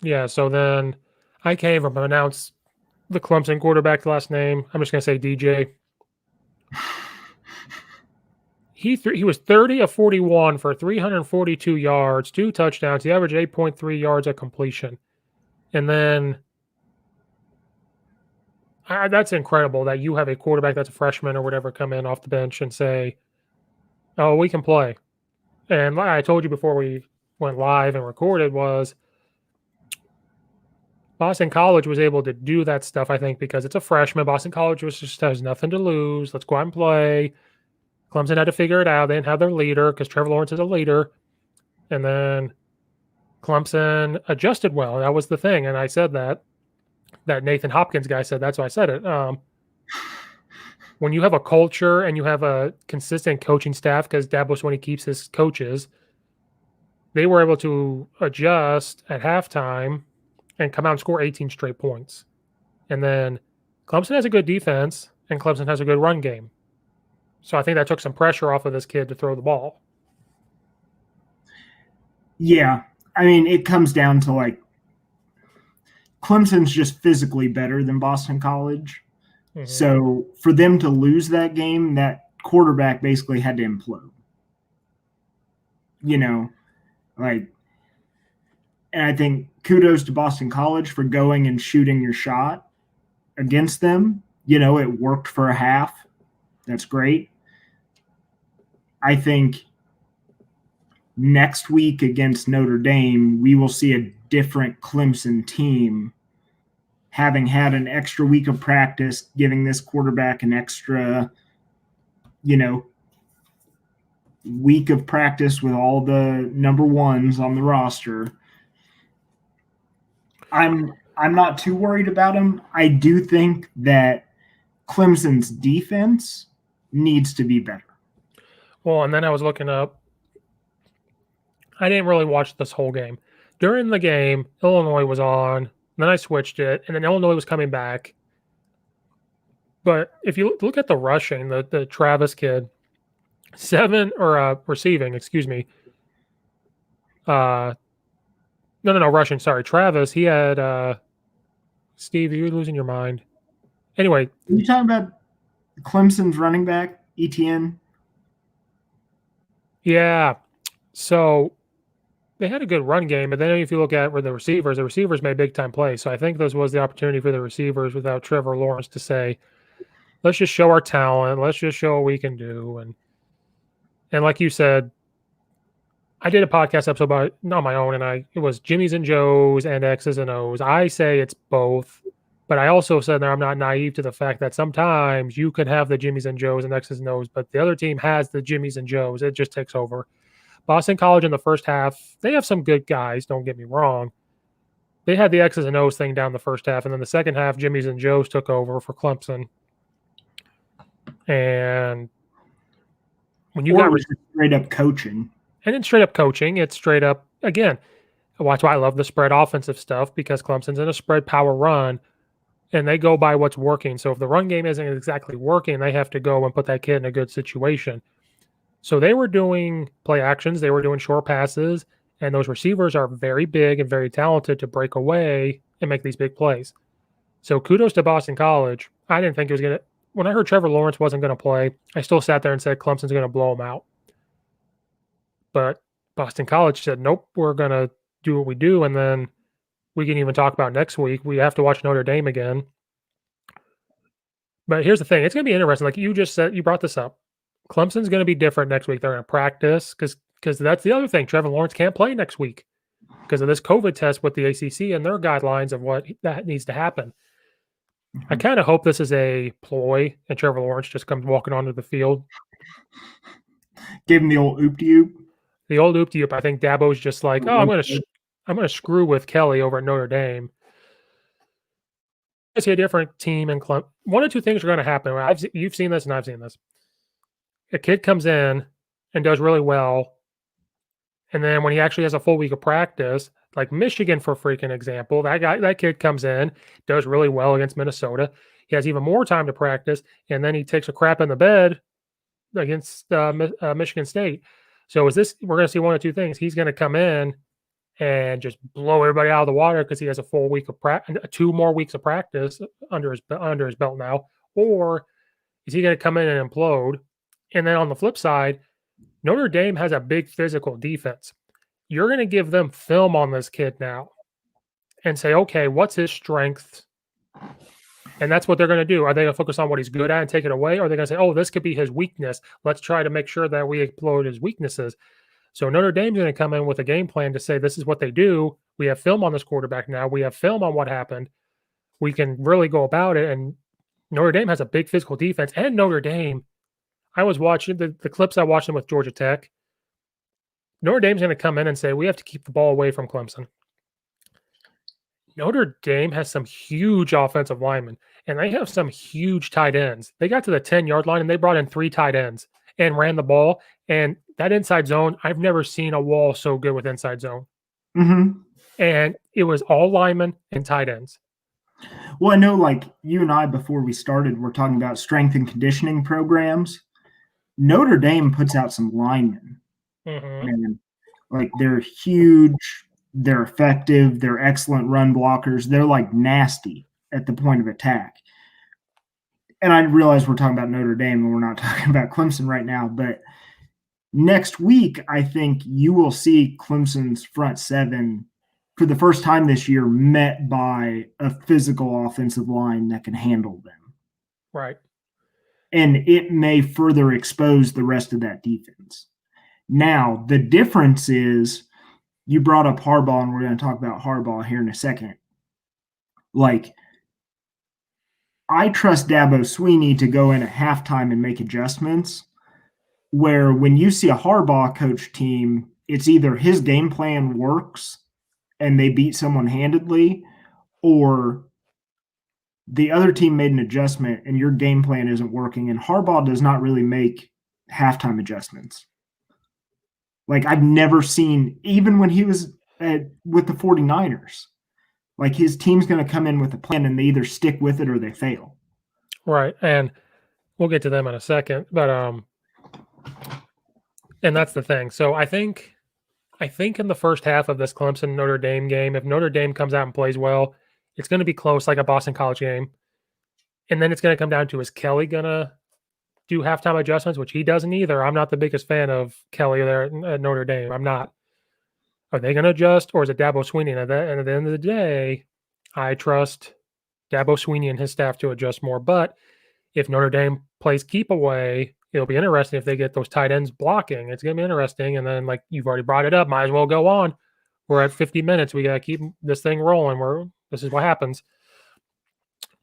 Yeah, so then I can't even pronounce the Clemson quarterback's last name. I'm just going to say DJ. He was 30 of 41 for 342 yards, 2 touchdowns. He averaged 8.3 yards at completion. And then that's incredible that you have a quarterback that's a freshman or whatever come in off the bench and say, oh, we can play. And like I told you before we went live and recorded was Boston College was able to do that stuff, I think, because it's a freshman. Boston College just has nothing to lose. Let's go out and play. Clemson had to figure it out. They didn't have their leader because Trevor Lawrence is a leader. And then Clemson adjusted well. That was the thing. And I said that Nathan Hopkins guy said, that's why I said it. When you have a culture and you have a consistent coaching staff, because Dabo's when he keeps his coaches, they were able to adjust at halftime and come out and score 18 straight points. And then Clemson has a good defense and Clemson has a good run game. So I think that took some pressure off of this kid to throw the ball. Yeah. I mean, it comes down to Clemson's just physically better than Boston College. Mm-hmm. So for them to lose that game, that quarterback basically had to implode. And I think kudos to Boston College for going and shooting your shot against them. It worked for a half. That's great. I think next week against Notre Dame, we will see a different Clemson team having had an extra week of practice, giving this quarterback an extra, week of practice with all the number ones on the roster. I'm not too worried about him. I do think that Clemson's defense needs to be better. Well, and then I was looking up. I didn't really watch this whole game. during the game, Illinois was on. Then I switched it, and then Illinois was coming back. But if you look at the rushing, the Travis kid, receiving, excuse me. No, rushing. Sorry, Travis. He had Steve. You're losing your mind. Anyway, Are you talking about Clemson's running back, ETN? yeah. So they had a good run game, but then if you look at where the receivers made big time plays. So I think this was the opportunity for the receivers without Trevor Lawrence to say, let's just show our talent. Let's just show what we can do. And like you said, I did a podcast episode about not my own, and it was Jimmy's and Joe's and X's and O's. I say it's both, but I also said that I'm not naive to the fact that sometimes you could have the Jimmy's and Joe's and X's and O's, but the other team has the Jimmy's and Joe's. It just takes over. Boston College in the first half, they have some good guys, don't get me wrong. They had the X's and O's thing down the first half, and then the second half, Jimmy's and Joe's took over for Clemson. And when you got straight up coaching. And then straight up coaching, it's straight up, again, that's why I love the spread offensive stuff, because Clemson's in a spread power run, and they go by what's working. So if the run game isn't exactly working, they have to go and put that kid in a good situation. So they were doing play actions, they were doing short passes, and those receivers are very big and very talented to break away and make these big plays. So kudos to Boston College. I didn't think it was going to – when I heard Trevor Lawrence wasn't going to play, I still sat there and said Clemson's going to blow them out. But Boston College said, nope, we're going to do what we do. And then we can even talk about next week. We have to watch Notre Dame again. But here's the thing. It's going to be interesting. Like you just said, you brought this up. Clemson's going to be different next week. They're going to practice because that's the other thing. Trevor Lawrence can't play next week because of this COVID test with the ACC and their guidelines of what that needs to happen. I kind of hope this is a ploy and Trevor Lawrence just comes walking onto the field. Give him the old oop-de-oop. The old oop-de-oop. I think Dabo's just like, I'm going to screw with Kelly over at Notre Dame. I see a different team in Clemson. One or two things are going to happen. You've seen this and I've seen this. A kid comes in and does really well, and then when he actually has a full week of practice, like Michigan, for freaking example, that kid comes in, does really well against Minnesota. He has even more time to practice, and then he takes a crap in the bed against Michigan State. So we're going to see one or two things. He's going to come in and just blow everybody out of the water because he has a full week of 2 more weeks of practice under his belt now, or is he going to come in and implode? And then on the flip side, Notre Dame has a big physical defense. You're going to give them film on this kid now and say, okay, what's his strength? And that's what they're going to do. Are they going to focus on what he's good at and take it away? Or are they going to say, oh, this could be his weakness. Let's try to make sure that we exploit his weaknesses. So Notre Dame's going to come in with a game plan to say, this is what they do. We have film on this quarterback now. We have film on what happened. We can really go about it. And Notre Dame has a big physical defense. And Notre Dame, I was watching the clips I watched them with Georgia Tech. Notre Dame's going to come in and say, we have to keep the ball away from Clemson. Notre Dame has some huge offensive linemen, and they have some huge tight ends. They got to the 10-yard line, and they brought in 3 tight ends and ran the ball. And that inside zone, I've never seen a wall so good with inside zone. Mm-hmm. And it was all linemen and tight ends. Well, I know, like you and I, before we started, we're talking about strength and conditioning programs. Notre Dame puts out some linemen. Mm-hmm. And like they're huge, they're effective, they're excellent run blockers. They're like nasty at the point of attack. And I realize we're talking about Notre Dame and we're not talking about Clemson right now, but next week, I think you will see Clemson's front seven for the first time this year met by a physical offensive line that can handle them. Right. And it may further expose the rest of that defense. Now, the difference is you brought up Harbaugh, and we're going to talk about Harbaugh here in a second. Like, I trust Dabo Swinney to go in at halftime and make adjustments, where when you see a Harbaugh coach team, it's either his game plan works and they beat someone handedly, or the other team made an adjustment and your game plan isn't working, and Harbaugh does not really make halftime adjustments. Like, I've never seen, even when he was with the 49ers. Like his team's going to come in with a plan and they either stick with it or they fail. Right. And we'll get to them in a second. But and that's the thing. So I think in the first half of this Clemson Notre Dame game, if Notre Dame comes out and plays well, it's going to be close like a Boston College game. And then it's going to come down to, is Kelly going to do halftime adjustments, which he doesn't either. I'm not the biggest fan of Kelly there at Notre Dame. I'm not. Are they going to adjust, or is it Dabo Swinney? And at the end of the day, I trust Dabo Swinney and his staff to adjust more. But if Notre Dame plays keep away, it'll be interesting if they get those tight ends blocking. It's going to be interesting. And then, like you've already brought it up, might as well go on. We're at 50 minutes. We got to keep this thing rolling. This is what happens.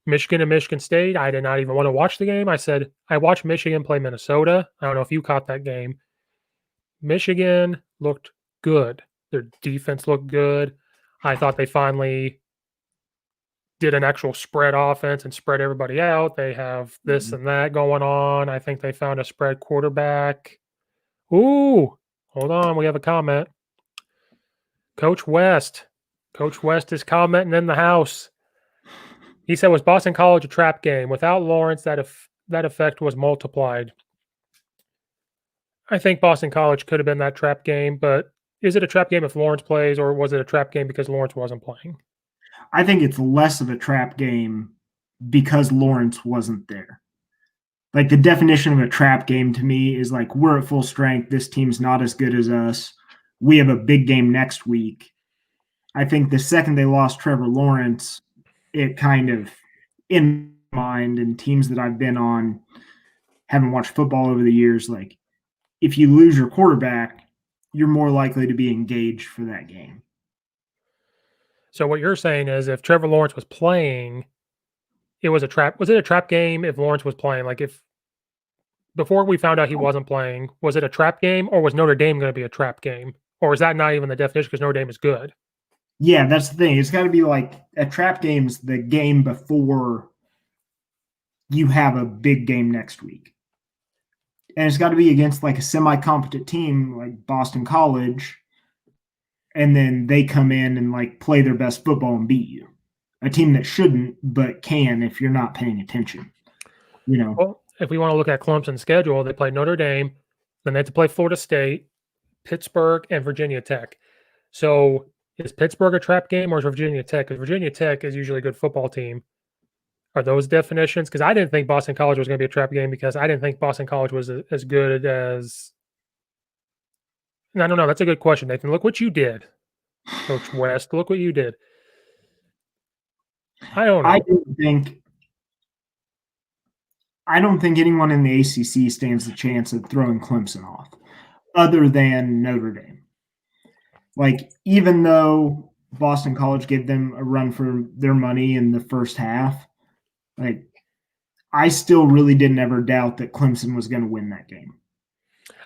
Michigan and Michigan State, I did not even want to watch the game. I said, I watched Michigan play Minnesota. I don't know if you caught that game. Michigan looked good. Their defense looked good. I thought they finally did an actual spread offense and spread everybody out. They have this and that going on. I think they found a spread quarterback. Ooh, hold on. We have a comment. Coach West. Coach West is commenting in the house. He said, was Boston College a trap game? Without Lawrence, that effect was multiplied. I think Boston College could have been that trap game, but is it a trap game if Lawrence plays, or was it a trap game because Lawrence wasn't playing? I think it's less of a trap game because Lawrence wasn't there. Like the definition of a trap game to me is like, we're at full strength. This team's not as good as us. We have a big game next week. I think the second they lost Trevor Lawrence, it kind of, in mind, and teams that I've been on, haven't watched football over the years, like if you lose your quarterback, you're more likely to be engaged for that game. So what you're saying is if Trevor Lawrence was playing, it was a trap. Was it a trap game if Lawrence was playing? Like if before we found out he wasn't playing, was it a trap game, or was Notre Dame going to be a trap game? Or is that not even the definition because Notre Dame is good? Yeah, that's the thing. It's got to be like a trap game's the game before you have a big game next week. And it's got to be against like a semi-competent team like Boston College, and then they come in and like play their best football and beat you. A team that shouldn't, but can if you're not paying attention. You know. Well, if we want to look at Clemson's schedule, they play Notre Dame, then they have to play Florida State, Pittsburgh, and Virginia Tech. So is Pittsburgh a trap game, or is Virginia Tech? Because Virginia Tech is usually a good football team. Are those definitions? Because I didn't think Boston College was going to be a trap game because I didn't think Boston College was as good as. I don't know. That's a good question, Nathan. Look what you did, Coach West. Look what you did. I don't know. I don't think anyone in the ACC stands a chance of throwing Clemson off, other than Notre Dame. Like, even though Boston College gave them a run for their money in the first half, like, I still really didn't ever doubt that Clemson was going to win that game.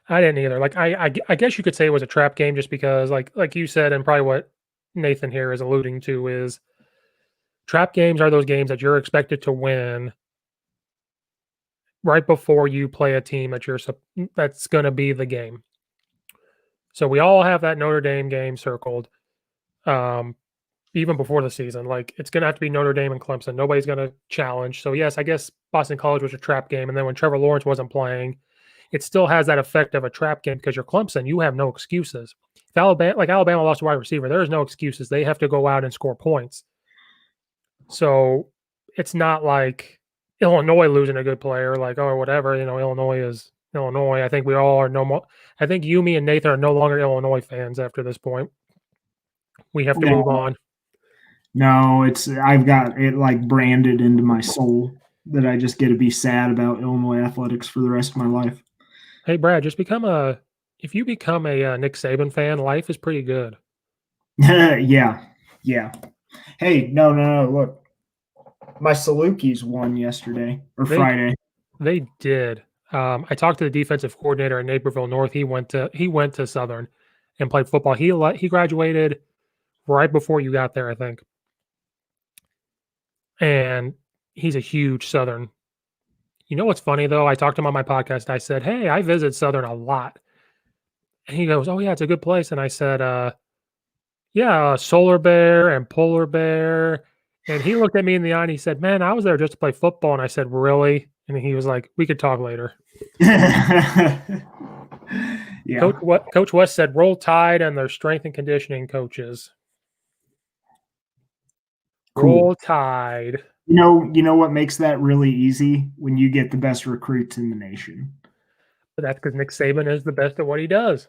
I didn't either. Like, I guess you could say it was a trap game just because, like you said, and probably what Nathan here is alluding to is trap games are those games that you're expected to win right before you play a team that's going to be the game. So we all have that Notre Dame game circled, even before the season. Like, it's going to have to be Notre Dame and Clemson. Nobody's going to challenge. So yes, I guess Boston College was a trap game, and then when Trevor Lawrence wasn't playing, it still has that effect of a trap game because you're Clemson. You have no excuses. If Alabama lost a wide receiver, there is no excuses. They have to go out and score points. So it's not like Illinois losing a good player, like, oh, whatever, Illinois is Illinois. I think we all are no more. I think you, me, and Nathan are no longer Illinois fans after this point. We have to move on. No, I've got it like branded into my soul that I just get to be sad about Illinois athletics for the rest of my life. Hey, Brad, if you become a Nick Saban fan, life is pretty good. Yeah. Hey, no. Look, my Salukis won yesterday or Friday. They did. I talked to the defensive coordinator at Naperville North. He went to Southern and played football. He graduated right before you got there, I think. And he's a huge Southern. You know what's funny though? I talked to him on my podcast. I said, "Hey, I visit Southern a lot," and he goes, "Oh yeah, it's a good place." And I said, Yeah, Solar Bear and Polar Bear. And he looked at me in the eye and he said, "Man, I was there just to play football." And I said, "Really?" And he was like, "We could talk later." Yeah, Coach West said, "Roll Tide and their strength and conditioning coaches. cool. Roll Tide." You know what makes that really easy? When you get the best recruits in the nation. But that's because Nick Saban is the best at what he does.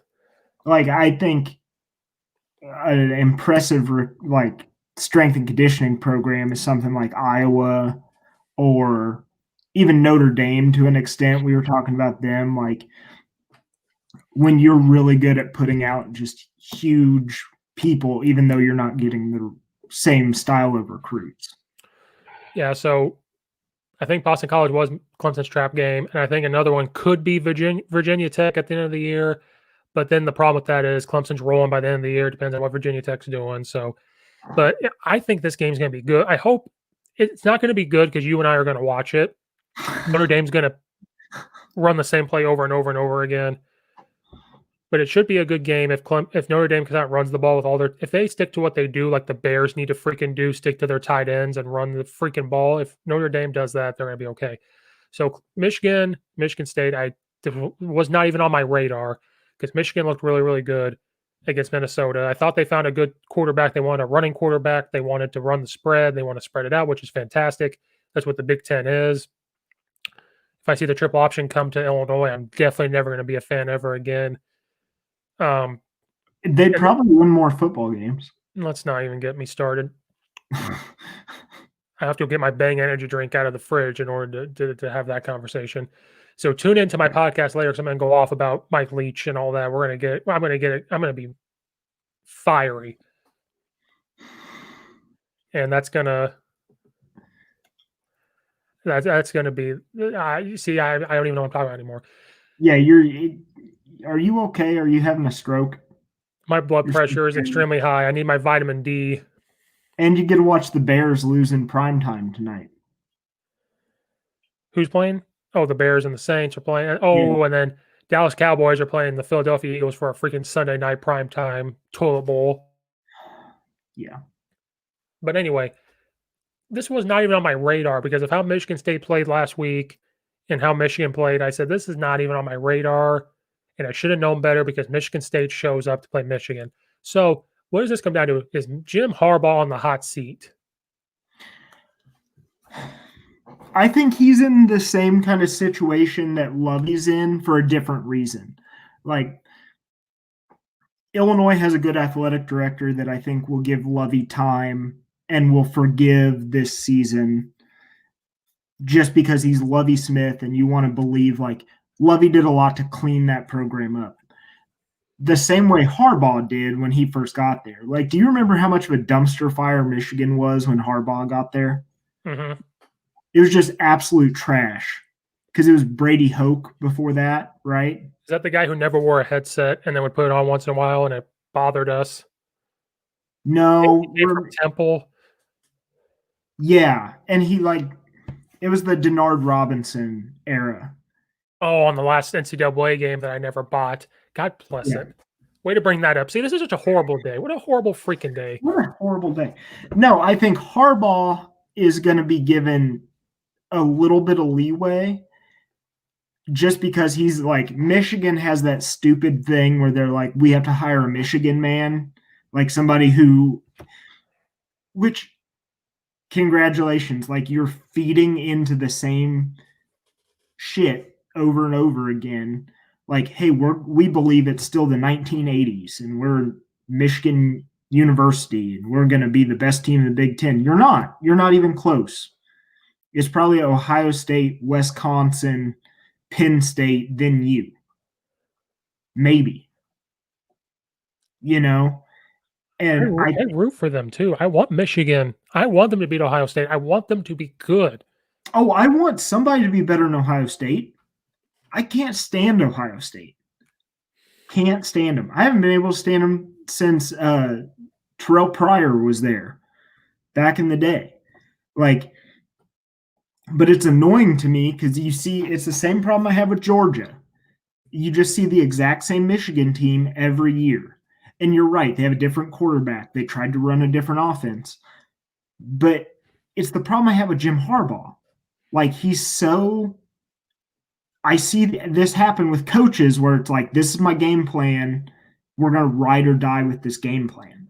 Like I think an impressive like strength and conditioning program is something like Iowa or even Notre Dame to an extent. We were talking about them. Like when you're really good at putting out just huge people, even though you're not getting the same style of recruits. Yeah, so I think Boston College was Clemson's trap game, and I think another one could be Virginia Tech at the end of the year. But then the problem with that is Clemson's rolling by the end of the year. Depends on what Virginia Tech's doing. So, but I think this game's going to be good. I hope it's not going to be good because you and I are going to watch it. Notre Dame's going to run the same play over and over and over again. But it should be a good game if Notre Dame runs the ball with all their, if they stick to what they do, like the Bears need to freaking do, stick to their tight ends and run the freaking ball. If Notre Dame does that, they're going to be okay. So Michigan State, was not even on my radar because Michigan looked really, really good against Minnesota. I thought they found a good quarterback. They wanted a running quarterback. They wanted to run the spread. They want to spread it out, which is fantastic. That's what the Big Ten is. If I see the triple option come to Illinois, I'm definitely never going to be a fan ever again. They'd probably win more football games. Let's not even get me started. I have to get my Bang energy drink out of the fridge in order to have that conversation. So tune into my podcast later because I'm going to go off about Mike Leach and all that. I'm going to be fiery. And that's going to be, you see, I don't even know what I'm talking about anymore. Yeah, are you okay? Are you having a stroke? My blood pressure is extremely high. I need my vitamin D. And you get to watch the Bears lose in primetime tonight. Who's playing? Oh, the Bears and the Saints are playing. Oh, yeah. And then Dallas Cowboys are playing the Philadelphia Eagles for a freaking Sunday night primetime toilet bowl. Yeah. But anyway, this was not even on my radar because of how Michigan State played last week and how Michigan played. I said, this is not even on my radar. And I should have known better because Michigan State shows up to play Michigan. So what does this come down to? Is Jim Harbaugh on the hot seat? I think he's in the same kind of situation that Lovey's in for a different reason. Like, Illinois has a good athletic director that I think will give Lovey time and will forgive this season just because he's Lovey Smith and you want to believe like Lovey did a lot to clean that program up. The same way Harbaugh did when he first got there. Like, do you remember how much of a dumpster fire Michigan was when Harbaugh got there? Mm-hmm. It was just absolute trash because it was Brady Hoke before that, right? Is that the guy who never wore a headset and then would put it on once in a while and it bothered us? No. From Temple. Yeah. And it was the Denard Robinson era. Oh, on the last NCAA game that I never bought. God bless it. Way to bring that up. See, this is such a horrible day. What a horrible freaking day. What a horrible day. No, I think Harbaugh is going to be given a little bit of leeway just because he's like, Michigan has that stupid thing where they're like, we have to hire a Michigan man, like somebody which congratulations, like you're feeding into the same shit over and over again. Like, hey, we believe it's still the 1980s and we're Michigan University and we're going to be the best team in the Big Ten. You're not. You're not even close. It's probably Ohio State, Wisconsin, Penn State, then you. Maybe. You know? And I root for them too. I want Michigan. I want them to beat Ohio State. I want them to be good. Oh, I want somebody to be better than Ohio State. I can't stand Ohio State. Can't stand them. I haven't been able to stand them since Terrell Pryor was there back in the day. Like, but it's annoying to me because you see, it's the same problem I have with Georgia. You just see the exact same Michigan team every year. And you're right, they have a different quarterback. They tried to run a different offense. But it's the problem I have with Jim Harbaugh. Like, I see this happen with coaches where it's like, this is my game plan. We're going to ride or die with this game plan.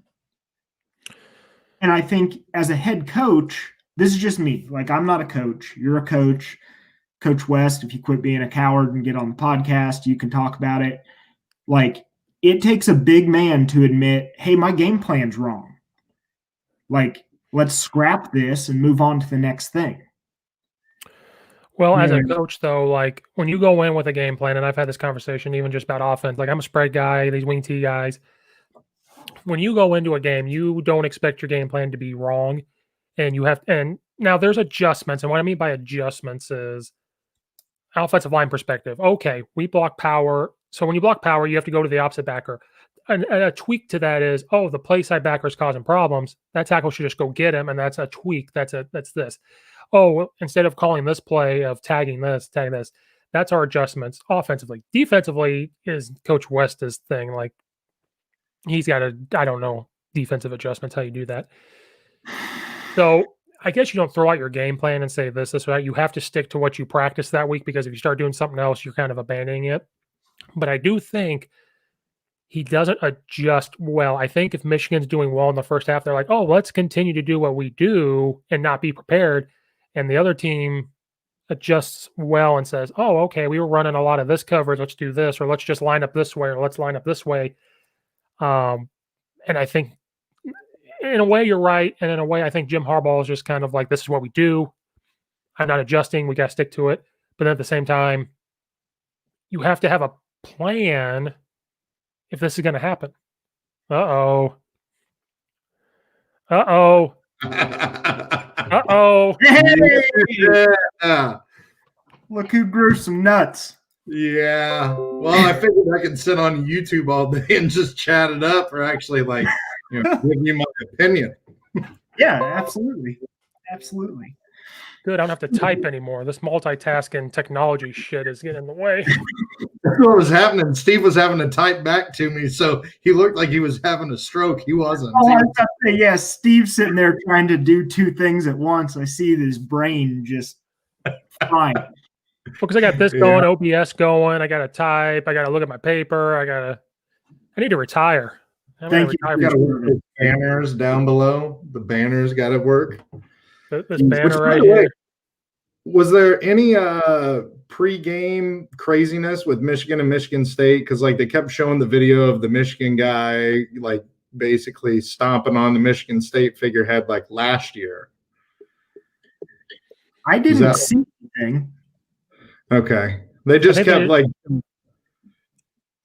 And I think as a head coach, this is just me. Like, I'm not a coach. You're a coach. Coach West, if you quit being a coward and get on the podcast, you can talk about it. Like, it takes a big man to admit, hey, my game plan's wrong. Like, let's scrap this and move on to the next thing. Well, as a coach, though, like when you go in with a game plan, and I've had this conversation even just about offense, like I'm a spread guy, these wing T guys. When you go into a game, you don't expect your game plan to be wrong. And now there's adjustments. And what I mean by adjustments is offensive line perspective. Okay, we block power. So when you block power, you have to go to the opposite backer. And a tweak to that is, the play side backer is causing problems. That tackle should just go get him. And that's a tweak. That's this. Instead of calling this play of tagging this, that's our adjustments offensively. Defensively is Coach West's thing. Like he's got I don't know, defensive adjustments, how you do that. So I guess you don't throw out your game plan and say this, right. You have to stick to what you practice that week, because if you start doing something else, you're kind of abandoning it. But I do think he doesn't adjust well. I think if Michigan's doing well in the first half, they're like, let's continue to do what we do and not be prepared. And the other team adjusts well and says, okay, we were running a lot of this coverage. Let's do this, or let's just line up this way, or let's line up this way. And I think in a way you're right. And in a way, I think Jim Harbaugh is just kind of like, this is what we do. I'm not adjusting. We got to stick to it. But then at the same time, you have to have a plan if this is going to happen. Uh-oh. Hey! Yeah. Look who grew some nuts. Yeah. Well, I figured I could sit on YouTube all day and just chat it up, or actually give you my opinion. Yeah, absolutely. Absolutely. Good. I don't have to type anymore. This multitasking technology shit is getting in the way. That's what was happening. Steve was having to type back to me, so he looked like he was having a stroke. He wasn't. I was about to say, yeah, Steve's sitting there trying to do two things at once. I see his brain just frying. Because I got this going, OBS going. I got to type. I got to look at my paper. I need to retire. Thank you. You got to work the banners down below. The banners got to work. This banner right here. Was there any pre-game craziness with Michigan and Michigan State? Because they kept showing the video of the Michigan guy basically stomping on the Michigan State figurehead last year. I didn't see anything. Okay, they just kept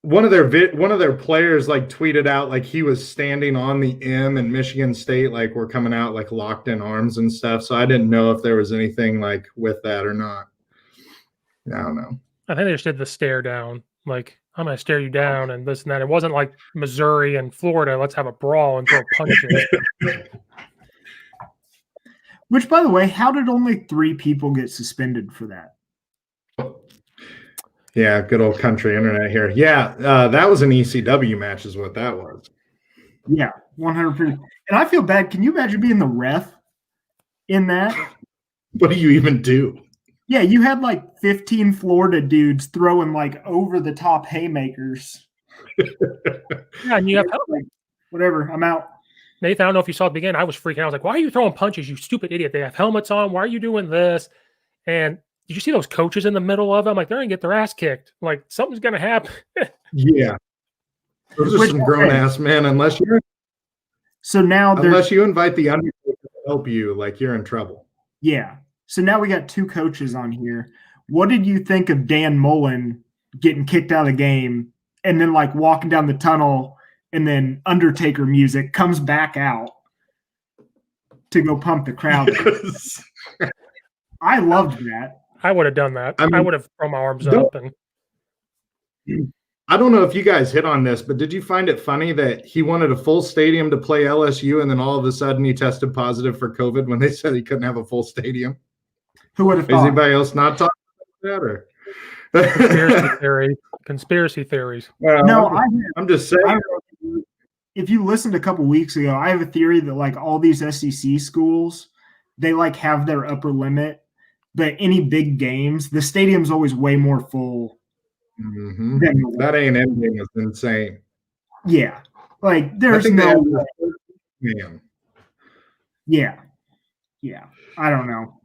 one of their players tweeted out he was standing on the M, and Michigan State we're coming out locked in arms and stuff. So I didn't know if there was anything with that or not. I don't know. I think they just did the stare down. I'm going to stare you down and this and that. It wasn't like Missouri and Florida. Let's have a brawl and throw punches. Which, by the way, how did only 3 people get suspended for that? Yeah, good old country internet here. Yeah, that was an ECW match is what that was. Yeah, 100%. And I feel bad. Can you imagine being the ref in that? What do you even do? Yeah, you had 15 Florida dudes throwing over-the-top haymakers. Yeah, and you have whatever, I'm out. Nathan, I don't know if you saw at the beginning. I was freaking out. I was like, why are you throwing punches, you stupid idiot? They have helmets on. Why are you doing this? And did you see those coaches in the middle of them? They're going to get their ass kicked. Something's going to happen. Yeah. Those are some grown-ass men, unless you invite the Undertaker to help you, you're in trouble. Yeah. So now we got 2 coaches on here. What did you think of Dan Mullen getting kicked out of the game and then walking down the tunnel, and then Undertaker music comes back out to go pump the crowd? I loved that. I would have done that. I would have thrown my arms up. And I don't know if you guys hit on this, but did you find it funny that he wanted a full stadium to play LSU, and then all of a sudden he tested positive for COVID when they said he couldn't have a full stadium? Who would have thought? Is anybody else not talking about that? Or? Conspiracy theories. Well, no, I'm just saying. if you listened a couple weeks ago, I have a theory that like all these SEC schools, they like have their upper limit, but any big games, the stadium's always way more full. Mhm. Than That A&M game is insane. Yeah, like I there's think they no have way. man. Yeah, I don't know.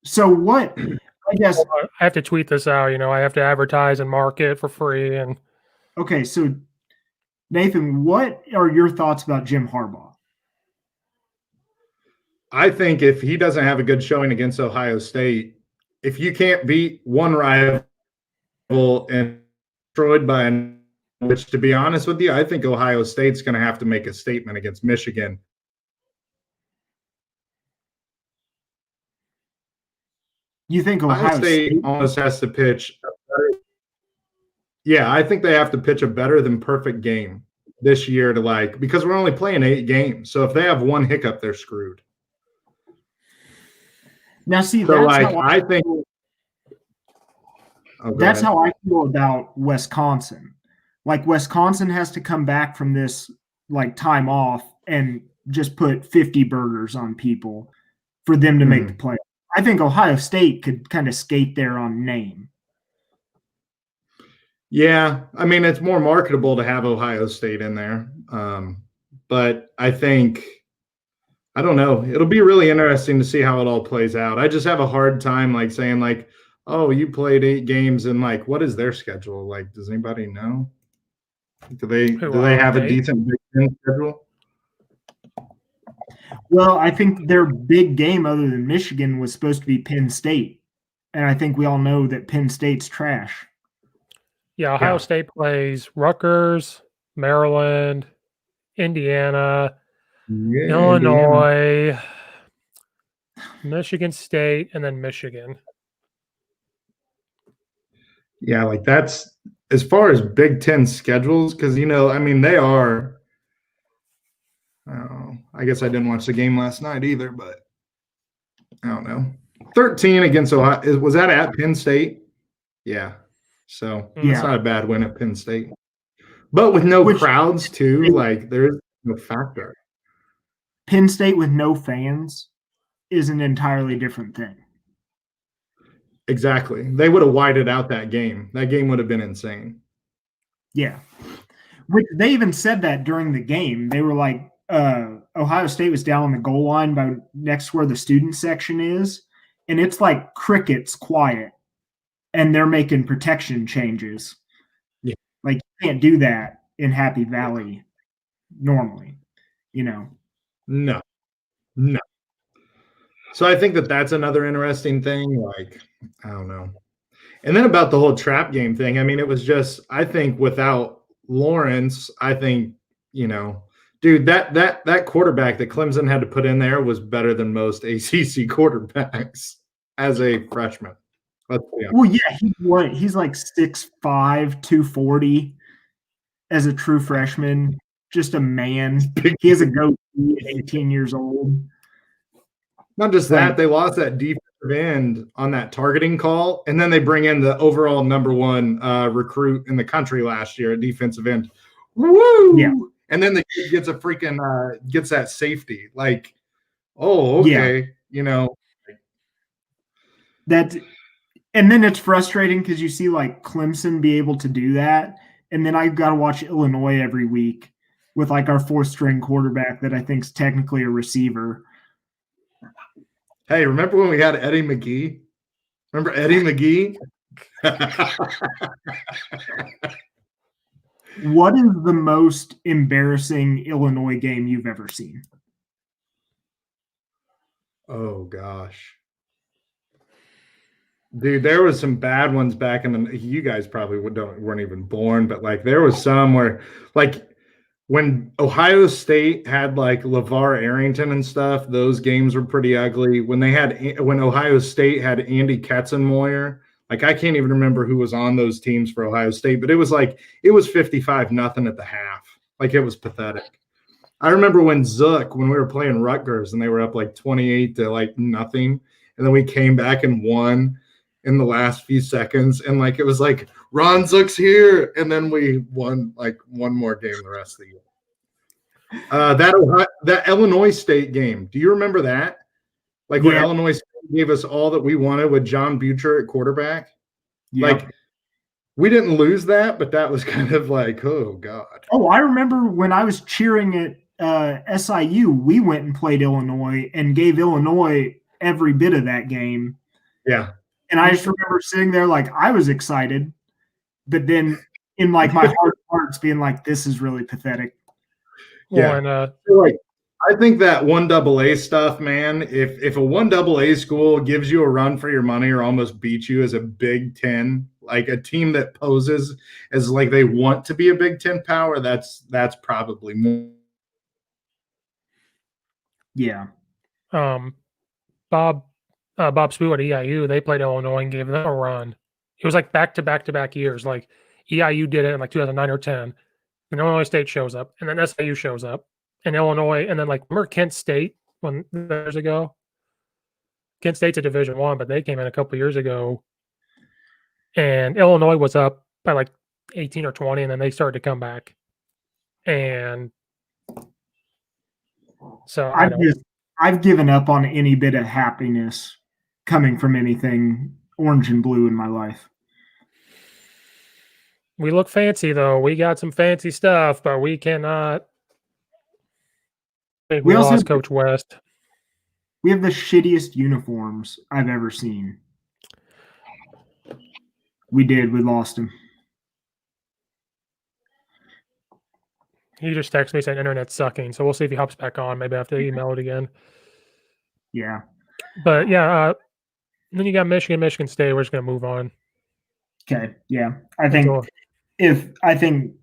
So what? I guess I have to tweet this out. I have to advertise and market for free. And okay. So Nathan, what are your thoughts about Jim Harbaugh? I think if he doesn't have a good showing against Ohio State, if you can't beat one rival and destroyed by an, which to be honest with you, I think Ohio State's going to have to make a statement against Michigan. You think Ohio State almost has to pitch a better, yeah, I think they have to pitch a better than perfect game this year to like, because we're only playing 8 games. So if they have one hiccup, they're screwed. Now, see, So that's like how I think that's how I feel about Wisconsin. Like Wisconsin has to come back from this like time off and just put 50 burgers on people for them to make the play. I think Ohio State could kind of skate there on name. Yeah, I mean it's more marketable to have Ohio State in there, but I think I don't know. It'll be really interesting to see how it all plays out. I just have a hard time like saying like, oh, you played 8 games and like, what is their schedule like? Does anybody know? Do they have a decent Big Ten schedule? Well, I think their big game other than Michigan was supposed to be Penn State. And I think we all know that Penn State's trash. Yeah, Ohio State plays Rutgers, Maryland, Indiana, Illinois, Michigan State, and then Michigan. Yeah, like that's as far as Big Ten schedules, because I mean they are. I guess I didn't watch the game last night either, but I don't know. 13 against Ohio. Was that at Penn State? Yeah. So it's not a bad win at Penn State. But with no crowds too, like there's no factor. Penn State with no fans is an entirely different thing. Exactly. They would have whited out that game. That game would have been insane. Yeah. Which they even said that during the game. They were like, Ohio State was down on the goal line by next to where the student section is, and it's like crickets quiet, and they're making protection changes. Yeah. Like you can't do that in Happy Valley normally, No. So I think that that's another interesting thing. Like, I don't know. And then about the whole trap game thing, I mean, it was just, I think without Lawrence, I think, dude, that quarterback that Clemson had to put in there was better than most ACC quarterbacks as a freshman. Well, yeah, he's like 6'5", 240 as a true freshman. Just a man. He has a goatee at 18 years old. Not just that, they lost that defensive end on that targeting call, and then they bring in the overall number 1 recruit in the country last year at defensive end. Woo! Yeah. And then the kid gets a freaking gets that safety. Like, oh, okay, That, and then it's frustrating because you see like Clemson be able to do that, and then I've got to watch Illinois every week with like our 4th string quarterback that I think is technically a receiver. Hey, remember when we had Eddie McGee? Remember Eddie McGee? What is the most embarrassing Illinois game you've ever seen? Oh, gosh. Dude, there was some bad ones back in the – you guys probably weren't even born, but, like, there was some where, like – when Ohio State had like LeVar Arrington and stuff, those games were pretty ugly. When Ohio State had Andy Katzenmoyer, like I can't even remember who was on those teams for Ohio State, but it was 55-0 at the half. Like it was pathetic. I remember when we were playing Rutgers and they were up like 28 to like nothing, and then we came back and won in the last few seconds, and like it was like Ron Zook's here, and then we won like one more game the rest of the year. That Illinois State game. Do you remember that? Like where Yeah. Illinois State gave us all that we wanted with John Butcher at quarterback. Yeah. Like we didn't lose that, but that was kind of like, oh God. Oh, I remember when I was cheering at SIU, we went and played Illinois and gave Illinois every bit of that game. Yeah. And I just remember sitting there like I was excited, but then in like my heart of hearts being like, this is really pathetic. Yeah. Well, and Like I think that 1AA stuff, man, if a 1AA school gives you a run for your money or almost beats you as a Big Ten, like a team that poses as like they want to be a Big Ten power, that's probably more. Yeah. Bob Spoot at EIU, they played Illinois and gave them a run. It was like back-to-back years. Like EIU did it in like 2009 or 10. And Illinois State shows up, and then SIU shows up, and Illinois, and then like remember Kent State years ago. Kent State's a Division I, but they came in a couple years ago, and Illinois was up by like 18 or 20, and then they started to come back. And so I've given up on any bit of happiness coming from anything orange and blue in my life. We look fancy though. We got some fancy stuff, but we cannot. We also lost Coach West. We have the shittiest uniforms I've ever seen. We did. We lost him. He just texted me saying internet's sucking, so we'll see if he hops back on. Maybe I have to email it again. Yeah. But yeah, then you got Michigan State. We're just gonna move on. Okay. Yeah. I think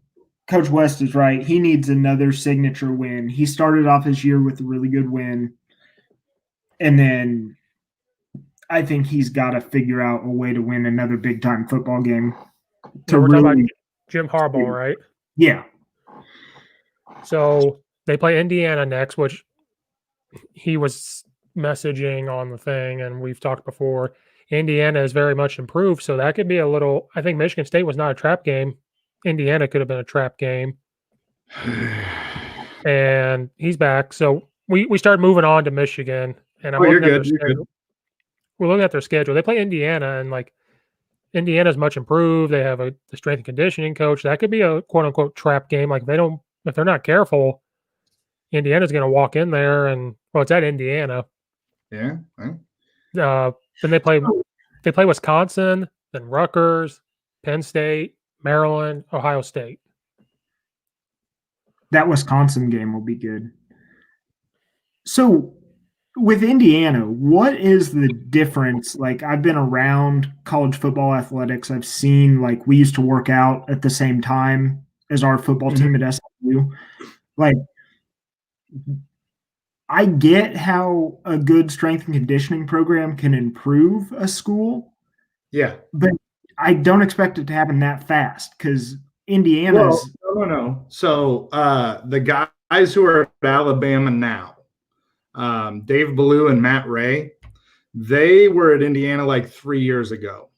Coach West is right. He needs another signature win. He started off his year with a really good win. And then I think he's got to figure out a way to win another big time football game. We're talking about Jim Harbaugh, right? Yeah. So they play Indiana next, which he was messaging on the thing, and we've talked before. Indiana is very much improved, so that could be a little. I think Michigan State was not a trap game. Indiana could have been a trap game. And he's back. So we start moving on to Michigan. And I'm looking at their schedule. We're looking at their schedule. They play Indiana, and like Indiana's much improved. They have the strength and conditioning coach. That could be a quote unquote trap game. Like if they're not careful, Indiana's going to walk in there and it's at Indiana. Yeah. Then they play Wisconsin, then Rutgers, Penn State, Maryland, Ohio State. That Wisconsin game will be good. So with Indiana, what is the difference? Like I've been around college football athletics. I've seen like we used to work out at the same time as our football team at SIU. Like I get how a good strength and conditioning program can improve a school. Yeah. But I don't expect it to happen that fast because Indiana's no. So the guys who are at Alabama now, Dave Ballou and Matt Ray, they were at Indiana like 3 years ago.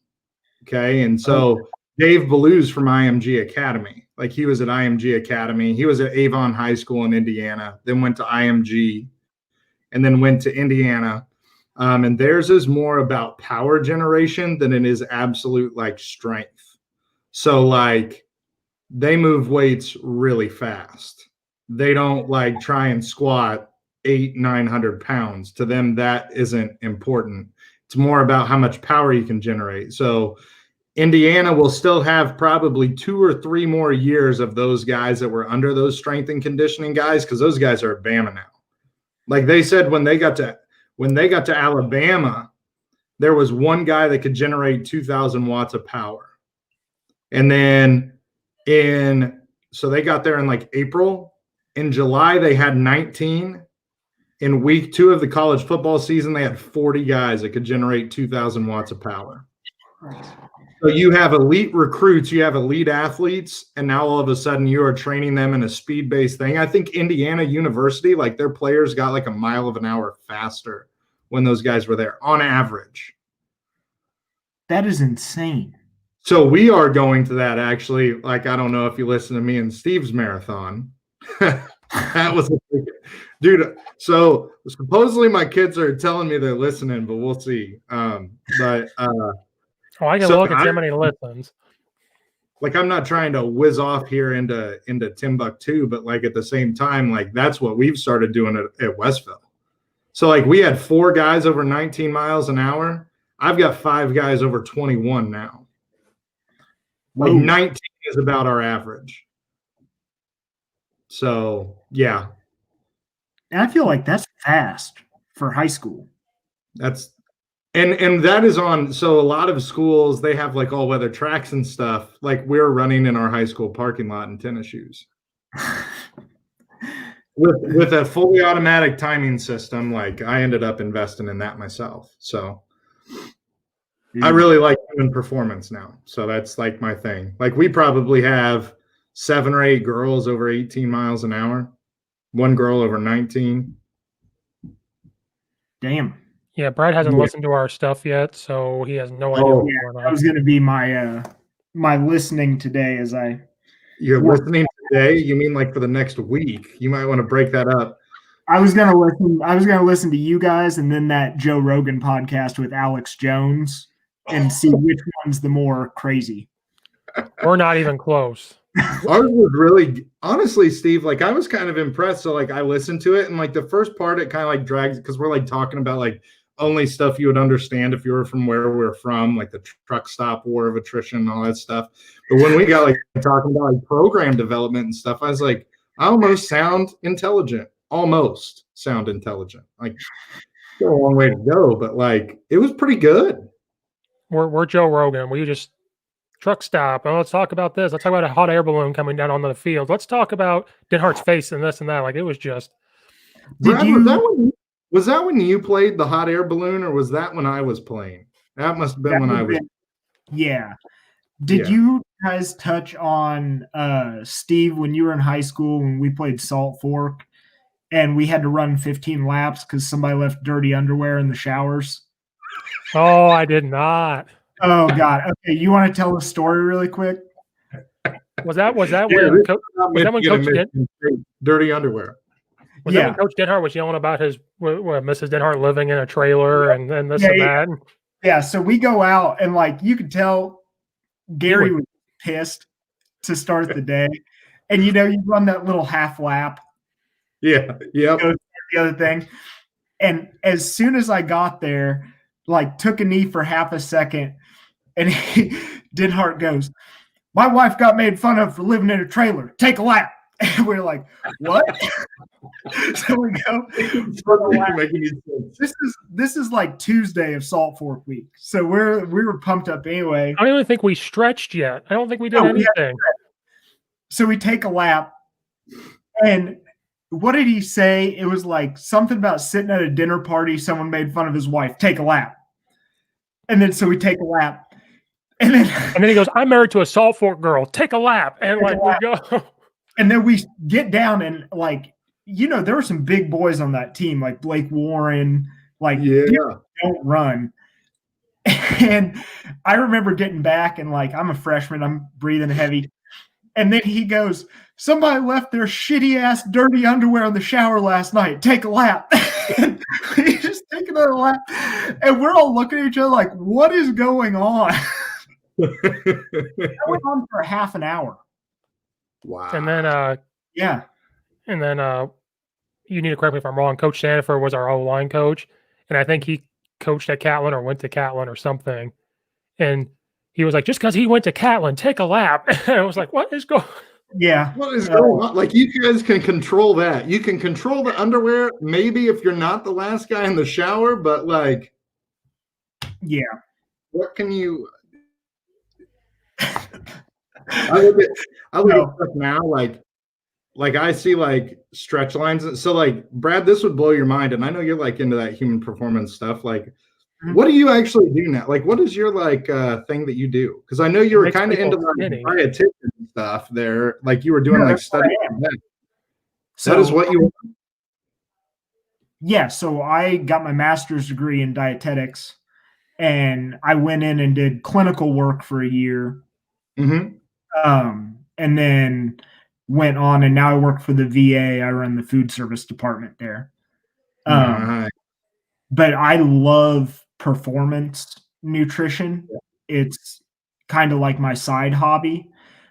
Okay. And so Dave Ballou's from IMG Academy. Like he was at IMG Academy. He was at Avon High School in Indiana, then went to IMG and then went to Indiana. And theirs is more about power generation than it is absolute like strength. So like they move weights really fast. They don't like try and squat 800-900 pounds. To them, that isn't important. It's more about how much power you can generate. So Indiana will still have probably 2 or 3 more years of those guys that were under those strength and conditioning guys, because those guys are at Bama now. Like they said when they got to Alabama, there was one guy that could generate 2,000 watts of power. And then so they got there in like April. In July, they had 19. In week 2 of the college football season, they had 40 guys that could generate 2,000 watts of power. So you have elite recruits, you have elite athletes, and now all of a sudden you are training them in a speed-based thing. I think Indiana University, like their players got like a mile of an hour faster when those guys were there on average. That is insane. So we are going to that actually. Like, I don't know if you listen to me and Steve's marathon. That was dude. So supposedly my kids are telling me they're listening, but we'll see. But Oh, I can so look and see how many listens. like I'm not trying to whiz off here into Timbuktu, but like at the same time, like that's what we've started doing at Westville. So like we had 4 guys over 19 miles an hour. I've got 5 guys over 21 now. Like Whoa. 19 is about our average. So yeah, And I feel like that's fast for high school. that's and that is on. So a lot of schools, they have like all weather tracks and stuff. Like we're running in our high school parking lot in tennis shoes with a fully automatic timing system. Like I ended up investing in that myself. So I really like human performance now. So that's like my thing. Like we probably have 7 or 8 girls over 18 miles an hour, 1 girl over 19. Damn. Yeah, Brad hasn't Yeah. listened to our stuff yet, so he has no idea Oh, what's Yeah, going that on. was going to be my my listening today as I. You're listening today? You mean like for the next week? You might want to break that up. I was gonna listen. I was gonna listen to you guys and then that Joe Rogan podcast with Alex Jones and see which one's the more crazy. We're not even close. Ours was really, honestly, Steve, like I was kind of impressed. So like I listened to it and like the first part, it kind of like drags because we're like talking about like only stuff you would understand if you were from where we're from, like the truck stop war of attrition and all that stuff. But when we got like talking about like program development and stuff, I was like, I almost sound intelligent. Almost sound intelligent. Like still a long way to go, but like it was pretty good. We're Joe Rogan. We just truck stop. Oh, let's talk about this. Let's talk about a hot air balloon coming down onto the field. Let's talk about Denhart's face and this and that. Like it was just. Did Brad, you? was that when you played the hot air balloon, or was that when I was playing? That must have been when I was. Yeah. Did you guys touch on Steve when you were in high school when we played Salt Fork and we had to run 15 laps because somebody left dirty underwear in the showers? Oh, I did not. Oh God. Okay, you want to tell the story really quick? Was that when Coach dirty underwear? Was that when Coach Denhart was yelling about his Mrs. Denhart living in a trailer and this and that? Yeah. So we go out and like you could tell Gary was pissed to start the day, and you know you run that little half lap. Yeah. Yep. The other thing, and as soon as I got there, like took a knee for half a second, and Denhart goes, "My wife got made fun of for living in a trailer. Take a lap." And we're like, "What?" So we go. This is like Tuesday of Salt Fork week, so we were pumped up anyway. I don't even think we stretched yet. I don't think we did anything. So we take a lap, and what did he say? It was like something about sitting at a dinner party. Someone made fun of his wife. Take a lap, and then so we take a lap, and then he goes, "I'm married to a Salt Fork girl. Take a lap," and like we go. And then we get down and like, you know, there were some big boys on that team, like Blake Warren, like don't run. And I remember getting back and like, I'm a freshman, I'm breathing heavy. And then he goes, "Somebody left their shitty ass dirty underwear in the shower last night. Take a lap." And he just take another lap. And we're all looking at each other like, what is going on? That went on for half an hour. Wow. And then and then you need to correct me if I'm wrong. Coach Sanford was our O-line coach, and I think he coached at Catlin or went to Catlin or something. And he was like, "Just because he went to Catlin, take a lap." And I was like, "What is going?" Yeah, what is going on? Like you guys can control that. You can control the underwear, maybe if you're not the last guy in the shower, but like, yeah, what can you? I look at stuff now, like I see like stretch lines. So like Brad, this would blow your mind, and I know you're like into that human performance stuff. Like, what do you actually do now? Like, what is your like thing that you do? Because I know you were kind of into like dietitian stuff there. Like you were doing like study. So that is what you. Yeah. So I got my master's degree in dietetics, and I went in and did clinical work for a year. Mm-hmm. And then went on, and now I work for the VA. I run the food service department there. Right. But I love performance nutrition. It's kind of like my side hobby.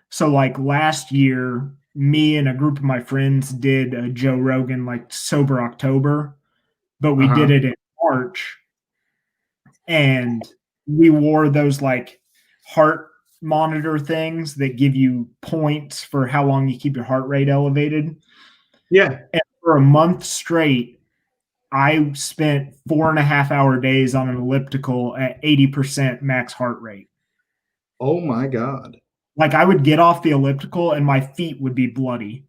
So like last year, me and a group of my friends did a Joe Rogan like Sober October, but we did it in March, and we wore those like heart monitor things that give you points for how long you keep your heart rate elevated. Yeah. And for a month straight, I spent 4.5 hour days on an elliptical at 80% max heart rate. Oh my God. Like I would get off the elliptical and my feet would be bloody.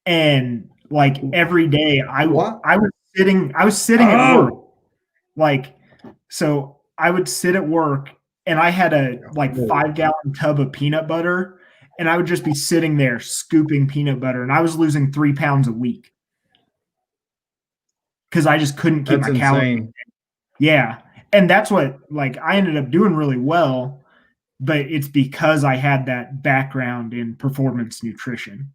And like every day I was sitting at work. Like, so I would sit at work and I had a like 5-gallon tub of peanut butter, and I would just be sitting there scooping peanut butter, and I was losing 3 pounds a week because I just couldn't keep That's my calories. insane. Yeah. And that's what, like, I ended up doing really well, but it's because I had that background in performance nutrition.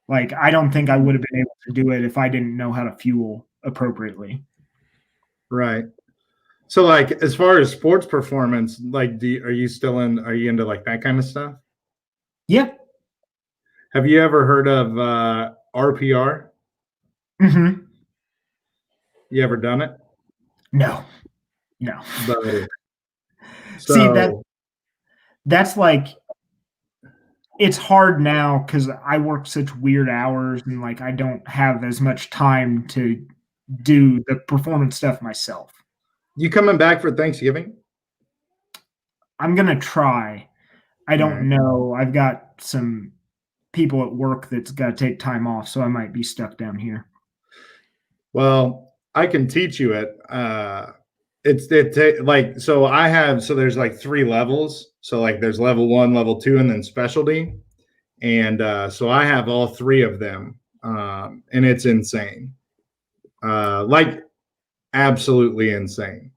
Like, I don't think I would have been able to do it if I didn't know how to fuel appropriately. Right. So like as far as sports performance, like are you into like that kind of stuff? Yeah. Have you ever heard of RPR? Mm-hmm. You ever done it? No. But See, that's like, it's hard now because I work such weird hours and like I don't have as much time to do the performance stuff myself. You coming back for Thanksgiving? I'm gonna try. I don't know. I've got some people at work that's got to take time off, so I might be stuck down here. Well, I can teach you it. So there's like 3 levels. So like there's level 1, level 2, and then specialty. And so I have all 3 of them, and it's insane. Like absolutely insane.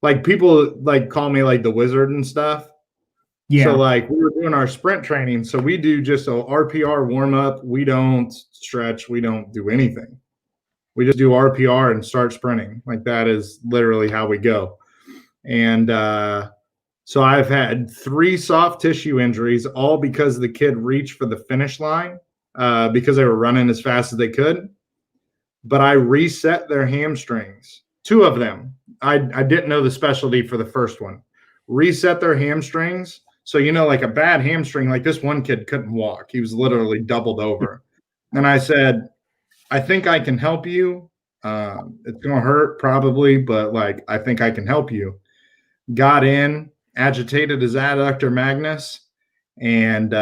Like people like call me like the wizard and stuff. Yeah. So like we were doing our sprint training. So we do just a RPR warm up. We don't stretch. We don't do anything. We just do RPR and start sprinting. Like that is literally how we go. And so I've had 3 soft tissue injuries, all because the kid reached for the finish line because they were running as fast as they could. But I reset their hamstrings. 2 of them. I didn't know the specialty for the first one. Reset their hamstrings. So, like a bad hamstring, like this one kid couldn't walk. He was literally doubled over. And I said, I think I can help you. It's going to hurt probably, but like, I think I can help you. Got in, agitated his adductor magnus, and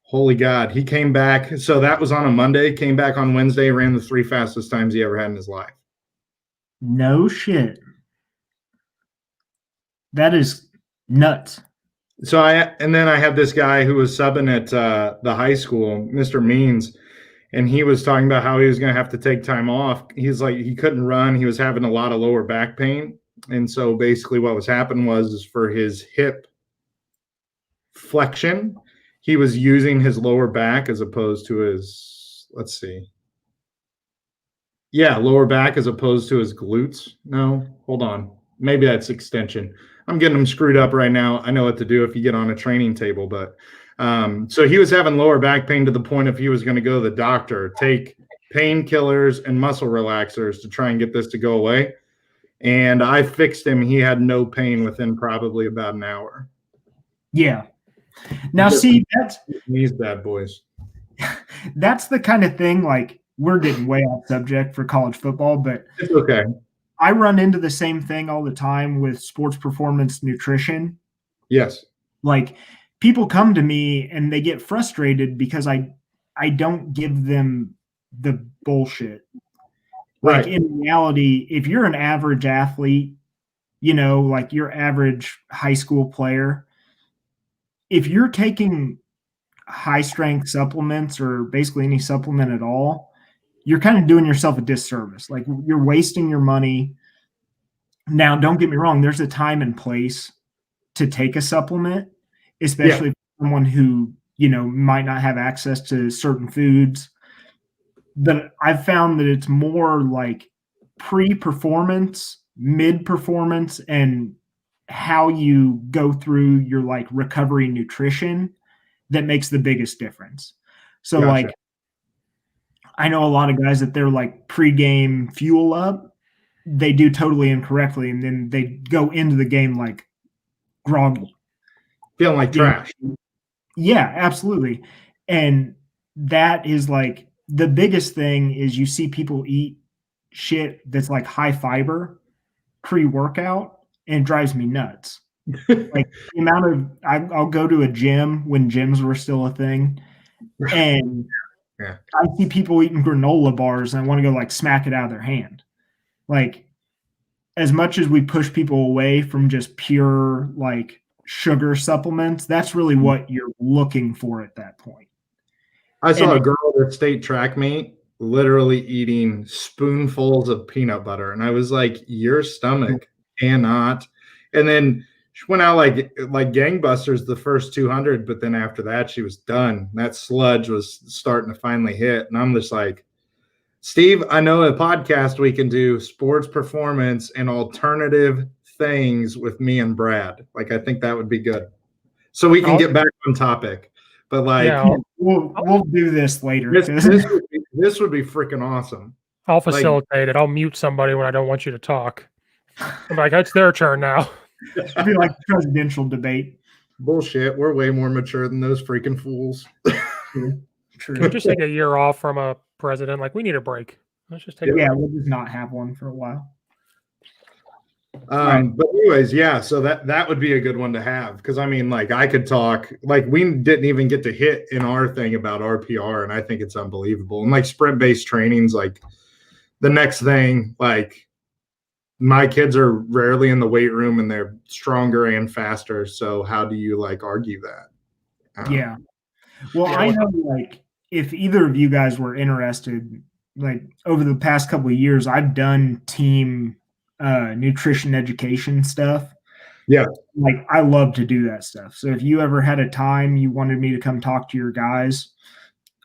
holy God, he came back. So that was on a Monday, came back on Wednesday, ran the 3 fastest times he ever had in his life. No shit. That is nuts. So then I had this guy who was subbing at the high school, Mr. Means, and he was talking about how he was going to have to take time off. He's like, he couldn't run. He was having a lot of lower back pain. And so basically what was happening was for his hip flexion, he was using his lower back as opposed to his, lower back as opposed to his glutes. No, hold on. Maybe that's extension. I'm getting them screwed up right now. I know what to do if you get on a training table, but so he was having lower back pain to the point if he was going to go to the doctor, take painkillers and muscle relaxers to try and get this to go away. And I fixed him. He had no pain within probably about an hour. Yeah. Now, see, that's these bad boys. That's the kind of thing, like, we're getting way off subject for college football, but it's okay. I run into the same thing all the time with sports performance nutrition. Yes. Like, people come to me and they get frustrated because I don't give them the bullshit. Like, right. In reality, if you're an average athlete, like your average high school player, if you're taking high strength supplements or basically any supplement at all, you're kind of doing yourself a disservice. Like, you're wasting your money. Now, don't get me wrong, there's a time and place to take a supplement, especially for someone who might not have access to certain foods. But I've found that it's more like pre-performance, mid-performance, and how you go through your like recovery nutrition that makes the biggest difference. So Gotcha. like I know a lot of guys that they're like pre-game fuel up, they do totally incorrectly, and then they go into the game like groggy. Feeling like trash. Yeah, absolutely. And that is like the biggest thing is you see people eat shit that's like high fiber pre-workout, and it drives me nuts. Like the amount of I'll go to a gym when gyms were still a thing, and Yeah. I see people eating granola bars and I want to go like smack it out of their hand. Like as much as we push people away from just pure like sugar supplements, that's really what you're looking for at that point. I saw a girl at state track meet literally eating spoonfuls of peanut butter, and I was like, "Your stomach cannot." And then she went out like gangbusters the first 200, but then after that, she was done. That sludge was starting to finally hit, and I'm just like, Steve, I know a podcast we can do sports performance and alternative things with me and Brad. Like, I think that would be good, so we can get back on topic. But like, Yeah, we'll do this later. this would be freaking awesome. I'll facilitate it. I'll mute somebody when I don't want you to talk. I'm like, it's their turn now. It'd be like presidential debate. Bullshit. We're way more mature than those freaking fools. True. Just take a year off from a president. Like, we need a break. Let's just take a break. We'll just not have one for a while. But anyways, yeah, so that would be a good one to have, because I mean, like, I could talk, like, we didn't even get to hit in our thing about RPR, and I think it's unbelievable. And like sprint-based training's like the next thing. Like, my kids are rarely in the weight room and they're stronger and faster, so how do you like argue that? Yeah. Well, I know, like, if either of you guys were interested, like over the past couple of years, I've done team nutrition education stuff. Yeah. Like, I love to do that stuff. So if you ever had a time you wanted me to come talk to your guys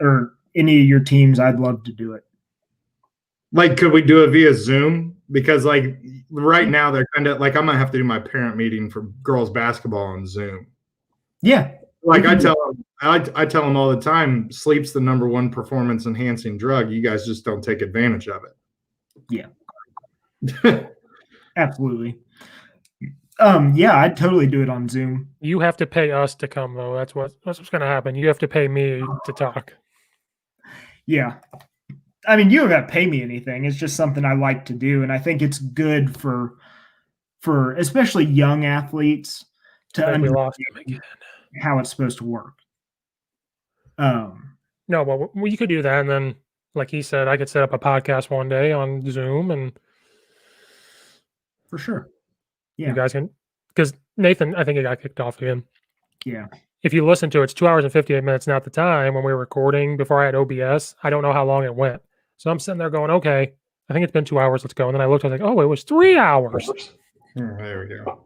or any of your teams, I'd love to do it. Like, could we do it via Zoom? Because like right now they're kind of like, I'm gonna have to do my parent meeting for girls basketball on Zoom. Yeah. Like I tell them all the time, sleep's the number one performance enhancing drug. You guys just don't take advantage of it. Yeah. Absolutely. Yeah, I'd totally do it on Zoom. You have to pay us to come, though. That's what's going to happen. You have to pay me to talk. Yeah. I mean, you don't got to pay me anything. It's just something I like to do, and I think it's good for especially young athletes to understand how it's supposed to work. No, well, you could do that, and then, like he said, I could set up a podcast one day on Zoom, and for sure, yeah, you guys can. Because Nathan, I think he got kicked off again. Yeah. If you listen to it, it's 2 hours and 58 minutes. Not the time when we were recording before I had OBS. I don't know how long it went. So I'm sitting there going, okay, I think it's been 2 hours. Let's go. And then I looked, I was like, oh, it was 3 hours. There we go.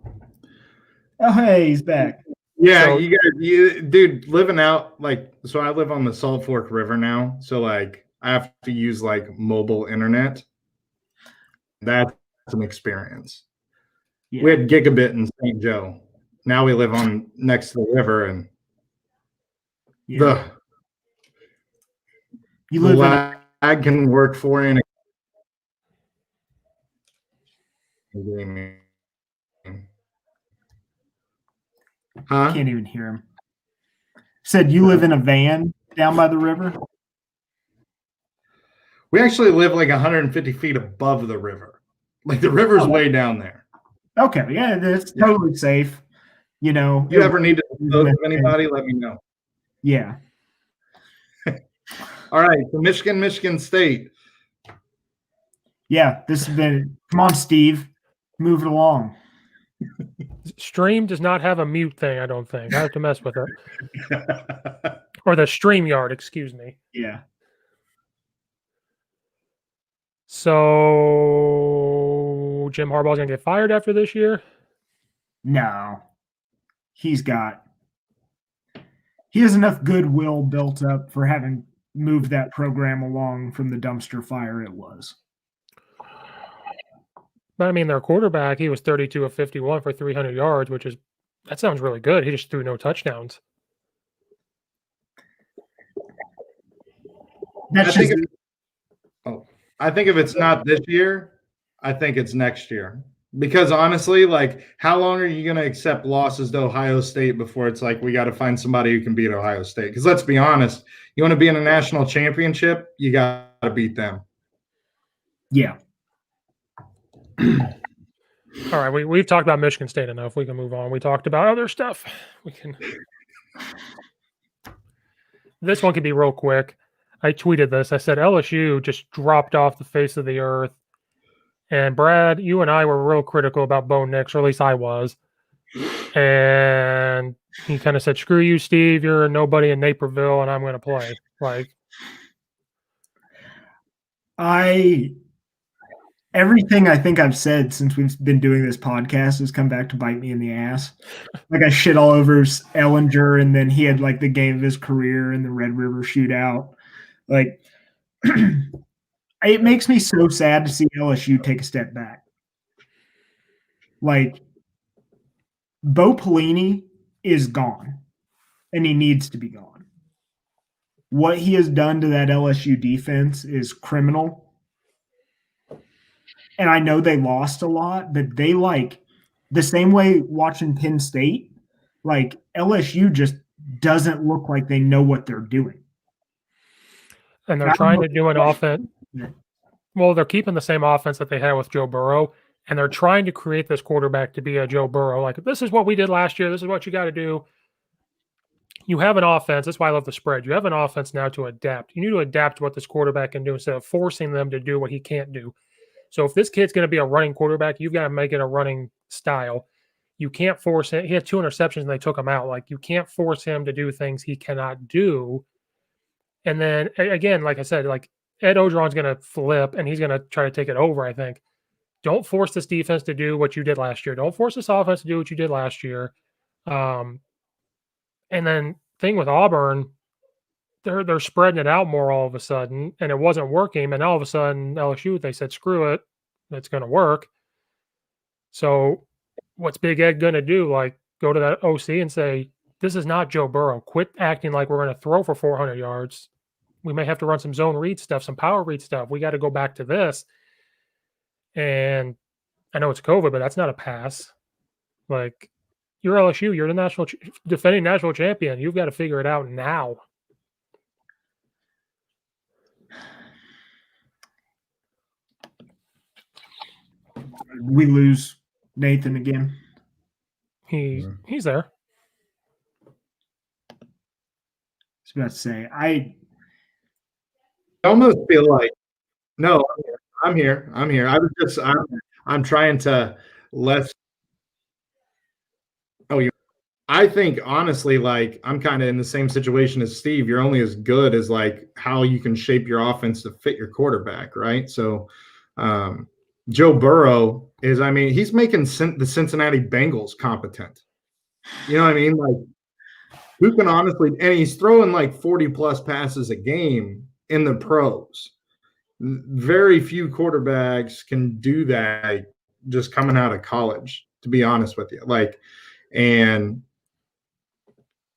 Oh, hey, he's back. Yeah, so, dude, living out, like, so I live on the Salt Fork River now. So like I have to use like mobile internet. That's an experience. Yeah. We had gigabit in St. Joe. Now we live on next to the river, and you live lag can work for you. Huh? Can't even hear him. Said you live in a van down by the river? We actually live like 150 feet above the river. Like the river's way down there. Okay, yeah, it's totally safe. You know, you ever need to dispose of anybody, let me know. Yeah. All right, so Michigan State. Yeah, this has been. Come on, Steve, move it along. Stream does not have a mute thing, I don't think. I have to mess with it. Or the StreamYard, excuse me. Yeah. So Jim Harbaugh's going to get fired after this year? No. He's got He has enough goodwill built up for having moved that program along from the dumpster fire it was. But I mean, their quarterback, he was 32 of 51 for 300 yards, that sounds really good. He just threw no touchdowns. That's I think just, I think if it's not this year, I think it's next year. Because honestly, like, how long are you going to accept losses to Ohio State before it's like we got to find somebody who can beat Ohio State? Because let's be honest, you want to be in a national championship, you got to beat them. yeah. All right, we've talked about Michigan State enough. We can move on. We talked about other stuff. This one could be real quick. I tweeted this. I said LSU just dropped off the face of the earth. And Brad, you and I were real critical about Bo Nix, or at least I was. And he kind of said, "Screw you, Steve. You're a nobody in Naperville, and I'm going to play." Like, everything I think I've said since we've been doing this podcast has come back to bite me in the ass. Like, I shit all over Ellinger, and then he had like the game of his career in the Red River Shootout. Like, it makes me so sad to see LSU take a step back. Like, Bo Pelini is gone, and he needs to be gone. What he has done to that LSU defense is criminal. And I know they lost a lot, but they, like, the same way watching Penn State, like, LSU just doesn't look like they know what they're doing. and they're trying to do an offense. Well, they're keeping the same offense that they had with Joe Burrow, and they're trying to create this quarterback to be a Joe Burrow. Like, this is what we did last year. This is what you got to do. You have an offense. That's why I love the spread. You have an offense now to adapt. You need to adapt to what this quarterback can do instead of forcing them to do what he can't do. So if this kid's going to be a running quarterback, you've got to make it a running style. You can't force him. He had 2 interceptions and they took him out. Like, you can't force him to do things he cannot do. And then again, like I said, like, Ed Ogeron's going to flip and he's going to try to take it over, I think. Don't force this defense to do what you did last year. Don't force this offense to do what you did last year. And then thing with Auburn, they're spreading it out more all of a sudden, and it wasn't working. And all of a sudden, LSU, they said, "Screw it, it's going to work." So, what's Big Ed going to do? Like, go to that OC and say, "This is not Joe Burrow. Quit acting like we're going to throw for 400 yards. We may have to run some zone read stuff, some power read stuff. We got to go back to this." And I know it's COVID, but that's not a pass. Like, you're LSU. You're the defending national champion. You've got to figure it out now. We lose Nathan again. He's there. I was about to say, I almost feel like, no, I'm here. I'm trying to less. I think honestly, like, I'm kind of in the same situation as Steve. You're only as good as like how you can shape your offense to fit your quarterback, right? So, Joe Burrow is, I mean, he's making the Cincinnati Bengals competent. You know what I mean? Like, who can honestly, and he's throwing like 40 plus passes a game in the pros. Very few quarterbacks can do that just coming out of college, to be honest with you. Like, and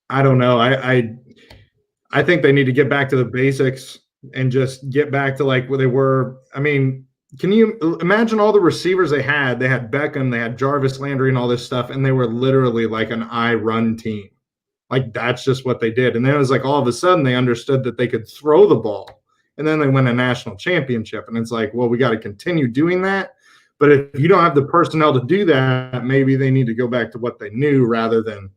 I don't know. I think they need to get back to the basics and just get back to like where they were. I mean, can you imagine all the receivers they had? They had Beckham, they had Jarvis Landry and all this stuff, and they were literally like an I-run team. Like, that's just what they did. And then it was like all of a sudden they understood that they could throw the ball. And then they win a national championship. And it's like, well, we got to continue doing that. But if you don't have the personnel to do that, maybe they need to go back to what they knew rather than,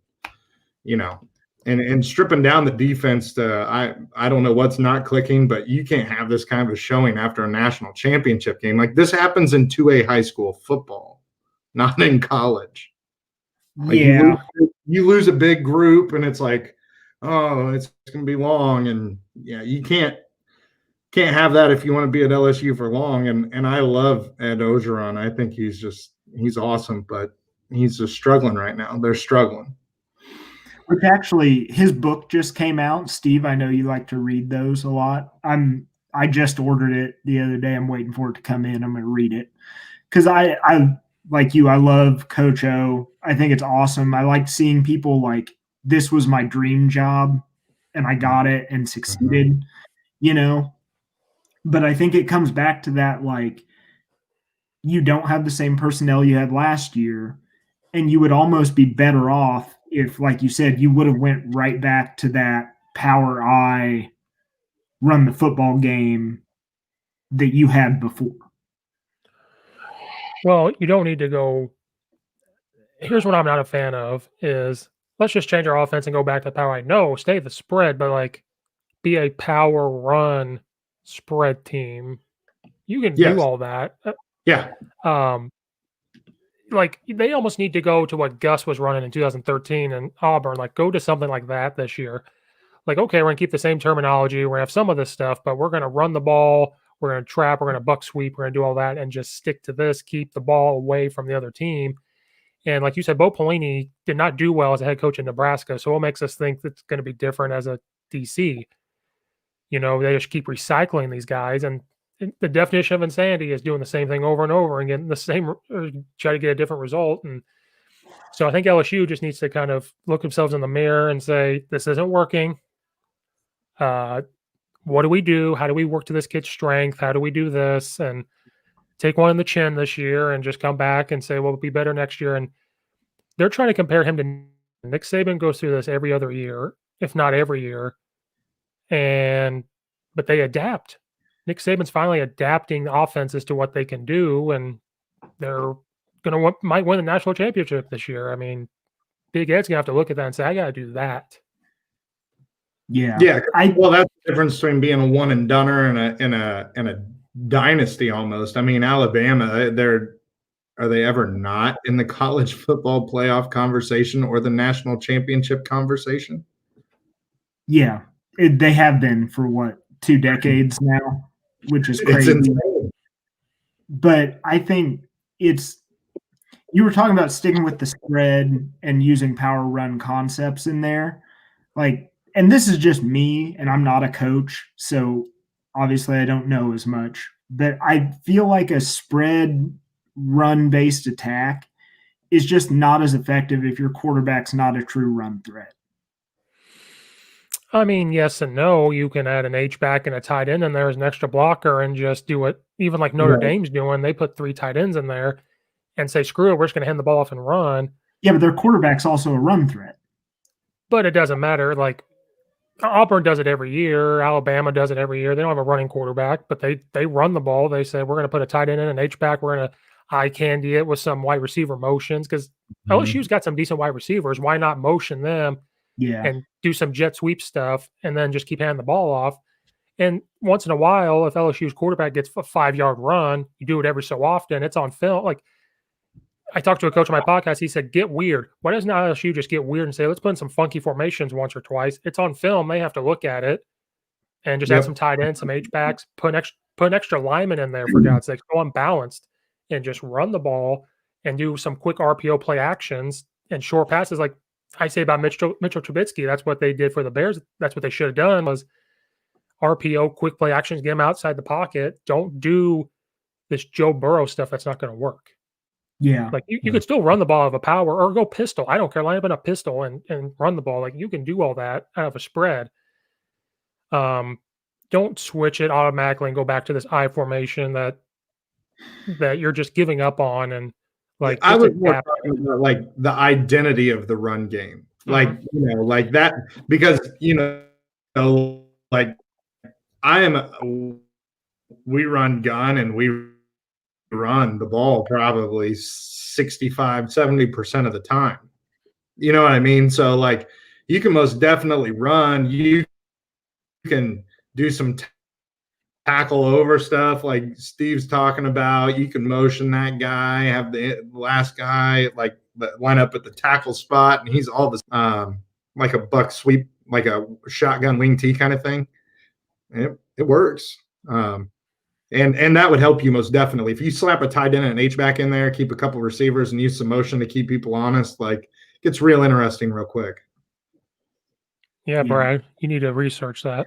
you know, and stripping down the defense to, I don't know what's not clicking, but you can't have this kind of a showing after a national championship game. Like, this happens in 2A high school football, not in college. Like, yeah. You lose a big group and it's like, oh, it's going to be long. And yeah, you can't have that if you want to be at LSU for long. And I love Ed Ogeron. I think he's awesome, but he's just struggling right now. They're struggling. Which actually, his book just came out. Steve, I know you like to read those a lot. I just ordered it the other day. I'm waiting for it to come in. I'm going to read it because I like you. I love Coach O. I think it's awesome. I like seeing people like this was my dream job, and I got it and succeeded. You know, but I think it comes back to that like you don't have the same personnel you had last year, and you would almost be better off if, like you said, you would have went right back to that power I run the football game that you had before. Well, you don't need to go. Here's what I'm not a fan of is let's just change our offense and go back to power I. No, stay the spread, but like be a power run spread team. You can do all that. Yeah. Like they almost need to go to what Gus was running in 2013 and Auburn. Like go to something like that this year. Like, okay, we're gonna keep the same terminology. We're gonna have some of this stuff, but we're gonna run the ball. We're gonna trap. We're gonna buck sweep. We're gonna do all that and just stick to this. Keep the ball away from the other team. And like you said, Bo Pelini did not do well as a head coach in Nebraska. So what makes us think that's going to be different as a DC? You know, they just keep recycling these guys, and the definition of insanity is doing the same thing over and over and getting the same, or try to get a different result. And so I think LSU just needs to kind of look themselves in the mirror and say, this isn't working. What do we do? How do we work to this kid's strength? How do we do this? And take one in the chin this year and just come back and say, well, we'll be better next year. And they're trying to compare him to Nick Saban. Goes through this every other year, if not every year. But they adapt. Nick Saban's finally adapting the offenses to what they can do, and they're might win the national championship this year. I mean, Big Ed's gonna have to look at that and say, I got to do that. Yeah, yeah. Well, that's the difference between being a one and doneer and a dynasty almost. I mean, Alabama, are they ever not in the college football playoff conversation or the national championship conversation? Yeah, they have been for what, 2 decades now, which is crazy. But I think you were talking about sticking with the spread and using power run concepts in there. Like, and this is just me, and I'm not a coach, so obviously I don't know as much, but I feel like a spread run-based attack is just not as effective if your quarterback's not a true run threat. I mean, yes and no. You can add an H-back and a tight end in there as an extra blocker and just do it, even like Notre Dame's doing. They put 3 tight ends in there and say, screw it, we're just going to hand the ball off and run. Yeah, but their quarterback's also a run threat. But it doesn't matter. Like, Auburn does it every year. Alabama does it every year. They don't have a running quarterback, but they run the ball. They say, we're going to put a tight end in, an H-back. We're going to eye candy it with some wide receiver motions because LSU's got some decent wide receivers. Why not motion them and do some jet sweep stuff and then just keep handing the ball off? And once in a while, if LSU's quarterback gets a 5-yard run, you do it every so often. It's on film. Like, I talked to a coach on my podcast. He said, get weird. Why doesn't LSU just get weird and say, let's put in some funky formations once or twice? It's on film. They have to look at it and just add some tight ends, some H-backs, put an extra lineman in there, for God's sake. Go unbalanced and just run the ball and do some quick RPO play actions and short passes. Like I say about Mitchell Trubisky, that's what they did for the Bears. That's what they should have done was RPO, quick play actions, get them outside the pocket. Don't do this Joe Burrow stuff that's not going to work. Yeah. Like you could still run the ball out of a power or go pistol. I don't care. Line up in a pistol and run the ball. Like you can do all that out of a spread. Don't switch it automatically and go back to this I formation that you're just giving up on. And like I was more talking about like the identity of the run game. Like, like that, because like we run gun and we run the ball probably 65-70% of the time. You know what I mean? So like you can most definitely run. You can do some tackle over stuff like Steve's talking about. You can motion that guy, have the last guy like line up at the tackle spot, and he's all this like a buck sweep, like a shotgun wing T kind of thing. It works. And that would help you most definitely. If you slap a tight end and an H-back in there, keep a couple receivers and use some motion to keep people honest, like it gets real interesting real quick. Yeah, Brad, you need to research that.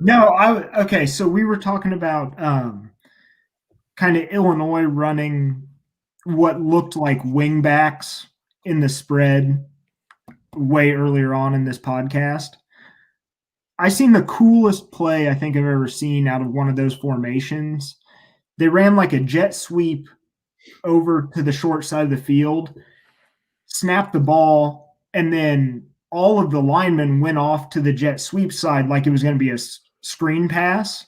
No, okay. So we were talking about kind of Illinois running what looked like wingbacks in the spread way earlier on in this podcast. I seen the coolest play I think I've ever seen out of one of those formations. They ran like a jet sweep over to the short side of the field, snapped the ball, and then all of the linemen went off to the jet sweep side like it was going to be a screen pass,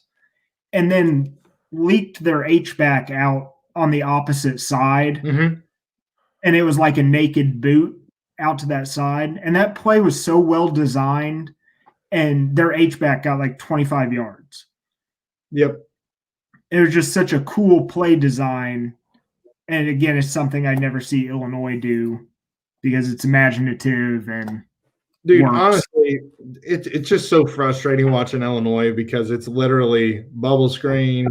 and then leaked their H-back out on the opposite side. Mm-hmm. And it was like a naked boot out to that side. And that play was so well designed, and their H-back got like 25 yards. Yep. It was just such a cool play design. And again, it's something I never see Illinois do because it's imaginative and dude, works. honestly, it's just so frustrating watching Illinois because it's literally bubble screen,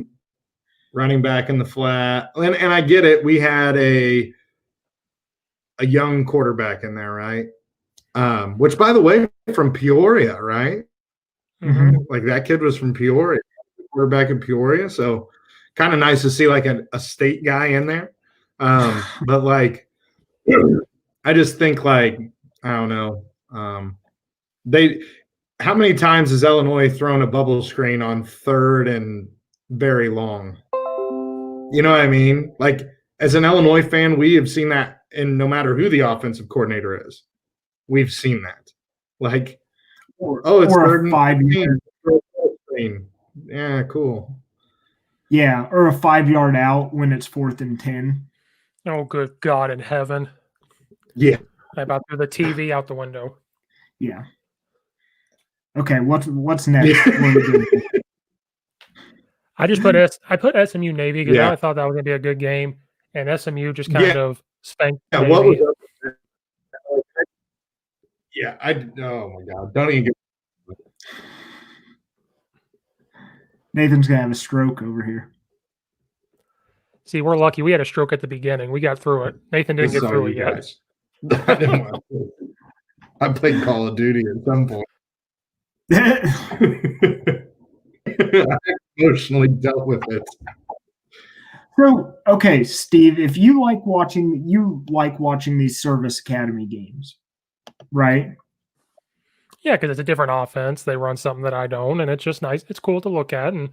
running back in the flat. And I get it. We had a young quarterback in there, right? Which, by the way, from Peoria, right? Mm-hmm. Like that kid was from Peoria, quarterback in Peoria. So kind of nice to see like a state guy in there. But like, I just think like, I don't know. How many times has Illinois thrown a bubble screen on third and very long? You know what I mean? Like as an Illinois fan, we have seen that, and no matter who the offensive coordinator is, we've seen that. Like, it's or a 5-yard. Screen. Yeah, cool. Yeah, or a 5-yard out when it's 4th and 10. Oh, good God in heaven. Yeah. I about threw the TV out the window. Yeah. Okay, what's next? I just put SMU Navy because I thought that was gonna be a good game, and SMU just kind of spanked. Yeah, Navy. what was up? Yeah, oh my God, don't even get. Nathan's gonna have a stroke over here. See, we're lucky. We had a stroke at the beginning. We got through it. Nathan didn't get through it yet. I didn't want to. I played Call of Duty at some point. I emotionally dealt with it. So, okay, Steve, if you like watching these service academy games, right? Yeah, because it's a different offense. They run something that I don't, and it's just nice. It's cool to look at, and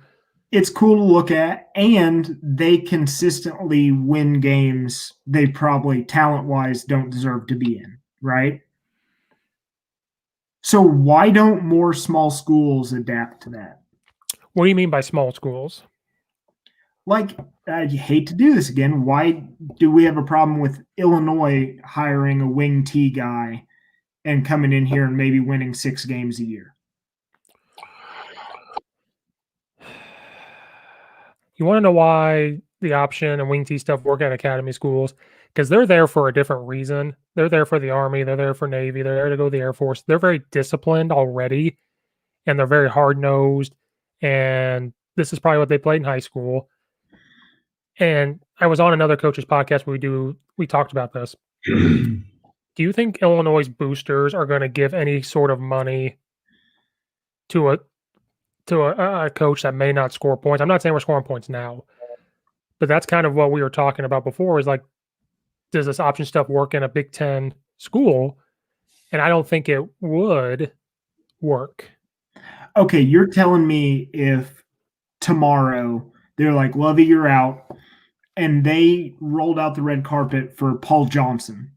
it's cool to look at, and they consistently win games they probably talent-wise don't deserve to be in, right? So why don't more small schools adapt to that? What do you mean by small schools? Like, I hate to do this again. Why do we have a problem with Illinois hiring a wing T guy and coming in here and maybe winning 6 games a year? You want to know why the option and wing T stuff work at academy schools? Because they're there for a different reason. They're there for the Army. They're there for Navy. They're there to go to the Air Force. They're very disciplined already, and they're very hard-nosed. And this is probably what they played in high school. And I was on another coach's podcast where we talked about this. Do you think Illinois' boosters are going to give any sort of money to a coach that may not score points? I'm not saying we're scoring points now, but that's kind of what we were talking about before is like, does this option stuff work in a Big Ten school? And I don't think it would work. Okay, you're telling me if tomorrow they're like, Lovey, you're out, and they rolled out the red carpet for Paul Johnson,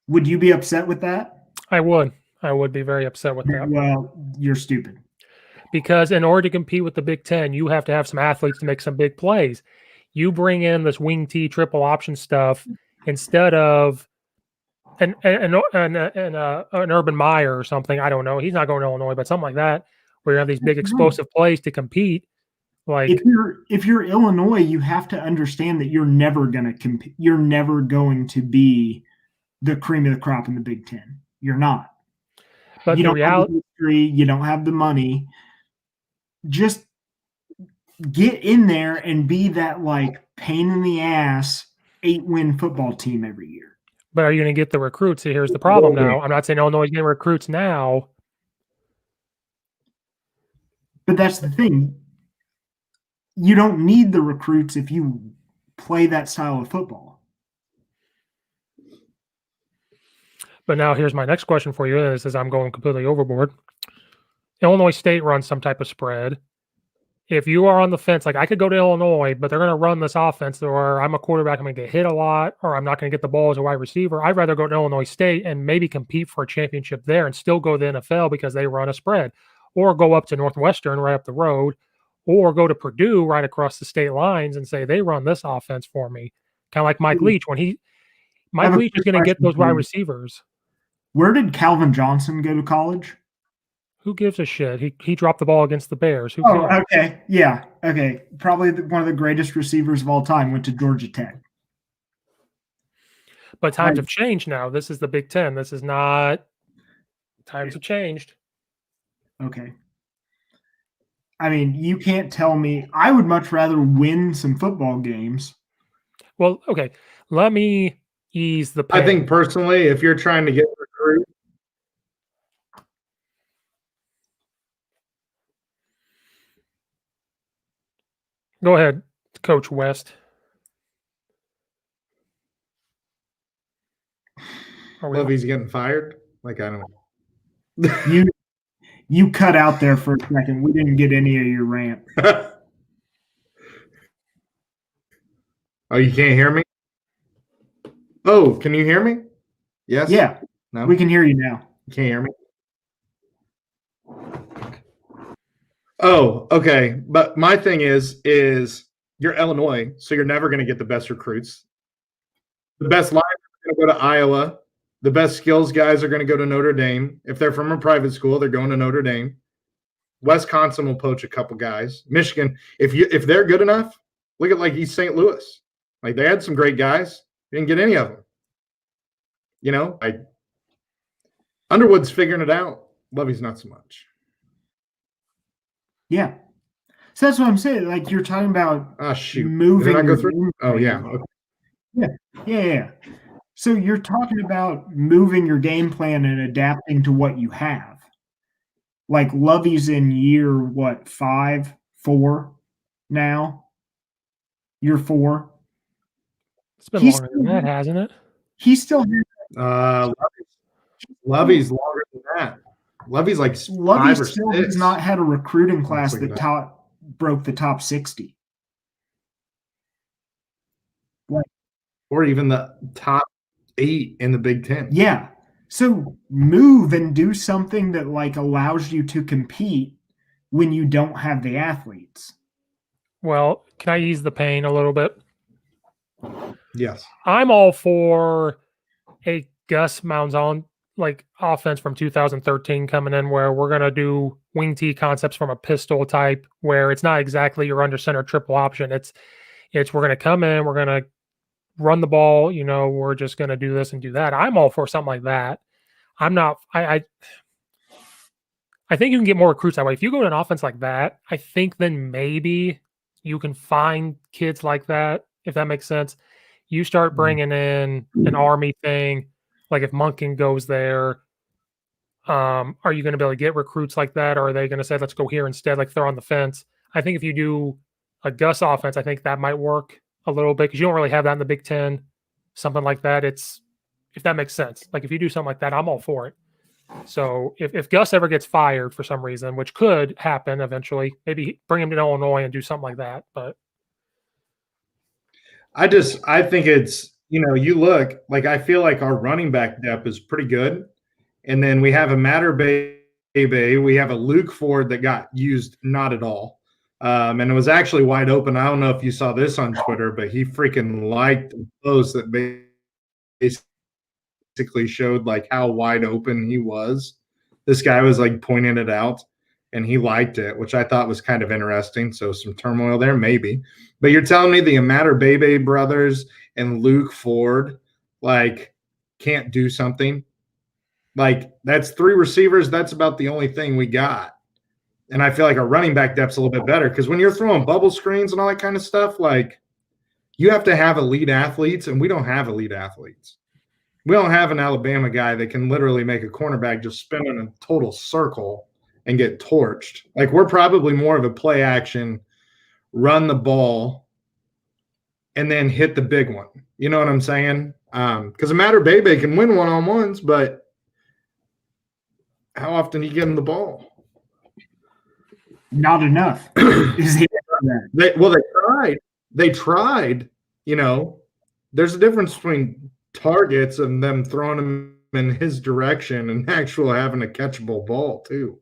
would you be upset with that? I would. I would be very upset with that. Well, you're stupid. Because in order to compete with the Big Ten, you have to have some athletes to make some big plays. You bring in this wing T triple option stuff instead of an Urban Meyer or something. I don't know. He's not going to Illinois, but something like that, where you have these big explosive plays to compete. Like if you're Illinois, you have to understand that you're never going to compete. You're never going to be the cream of the crop in the Big Ten. You're not. But you the don't reality, have the history, you don't have the money. Just get in there and be that like pain in the ass 8-win football team every year. But are you going to get the recruits? See, here's the problem Well, now. I'm not saying Illinois is getting recruits now. But that's the thing. You don't need the recruits if you play that style of football. But now here's my next question for you. This is I'm going completely overboard. Illinois State runs some type of spread. If you are on the fence, like I could go to Illinois, but they're going to run this offense, or I'm a quarterback, I'm going to get hit a lot, or I'm not going to get the ball as a wide receiver. I'd rather go to Illinois State and maybe compete for a championship there and still go to the NFL because they run a spread, or go up to Northwestern right up the road, or go to Purdue right across the state lines and say they run this offense for me. Kind of like Mike Leach when Mike Leach is going to get those wide receivers. Where did Calvin Johnson go to college? Who gives a shit? He dropped the ball against the Bears. Who Oh, cares? okay. Yeah. Okay. Probably one of the greatest receivers of all time went to Georgia Tech. But times have changed now. This is the Big Ten. This is not – times have changed. Okay. I mean, you can't tell me – I would much rather win some football games. Well, okay. Let me ease the pain. I think personally, if you're trying to get recruits, go ahead, Coach West. Lovey's getting fired. Like, I don't know. You cut out there for a second. We didn't get any of your rant. Oh, you can't hear me? Oh, can you hear me? Yes? Yeah. No? We can hear you now. You can't hear me? Oh, okay. But my thing is you're Illinois, so you're never going to get the best recruits. The best linemen are going to go to Iowa. The best skills guys are going to go to Notre Dame. If they're from a private school, they're going to Notre Dame. Wisconsin will poach a couple guys. Michigan, if they're good enough, look at like East St. Louis. Like they had some great guys. Didn't get any of them. You know, Underwood's figuring it out. Lovey's not so much. Yeah. So that's what I'm saying. Like you're talking about moving. Did I go through? Oh, yeah. Okay. Yeah. So you're talking about moving your game plan and adapting to what you have. Like Lovey's in year, 4 now? Year 4? It's been longer than that, hasn't it? He still Lovey's longer than that. Lovey's like Lovey 5 or still 6. has not had a recruiting class that broke the top 60. Or even the top 8 in the Big Ten. Yeah. So move and do something that like allows you to compete when you don't have the athletes. Well, can I ease the pain a little bit? Yes. I'm all for a Gus Malzahn like offense from 2013 coming in where we're going to do wing T concepts from a pistol type where it's not exactly your under center triple option. It's we're going to come in, we're going to run the ball, we're just going to do this and do that. I'm all for something like that. I'm not I think you can get more recruits that way. If you go to an offense like that, I think then maybe you can find kids like that, if that makes sense. You start bringing in an Army thing, like if Monken goes there, are you going to be able to get recruits like that? Or are they going to say, let's go here instead, like they're on the fence? I think if you do a Gus offense, I think that might work a little bit because you don't really have that in the Big Ten, something like that. If that makes sense. Like if you do something like that, I'm all for it. So if Gus ever gets fired for some reason, which could happen eventually, maybe bring him to Illinois and do something like that. But I think it's, you look like I feel like our running back depth is pretty good. And then we have a Matter Bebe. We have a Luke Ford that got used not at all. And it was actually wide open. I don't know if you saw this on Twitter, but he freaking liked the post that basically showed like how wide open he was. This guy was like pointing it out and he liked it, which I thought was kind of interesting. So some turmoil there, maybe. But you're telling me the Matter Bebe brothers and Luke Ford like can't do something? Like that's 3 receivers. That's about the only thing we got. And I feel like our running back depth's a little bit better because when you're throwing bubble screens and all that kind of stuff, like you have to have elite athletes, and we don't have elite athletes. We don't have an Alabama guy that can literally make a cornerback just spin in a total circle and get torched. Like, we're probably more of a play action, run the ball, and then hit the big one. You know what I'm saying? Because Matter Bebe can win one-on-ones, but how often do you give him the ball? Not enough. They tried. They tried. You know, there's a difference between targets and them throwing him in his direction and actually having a catchable ball too.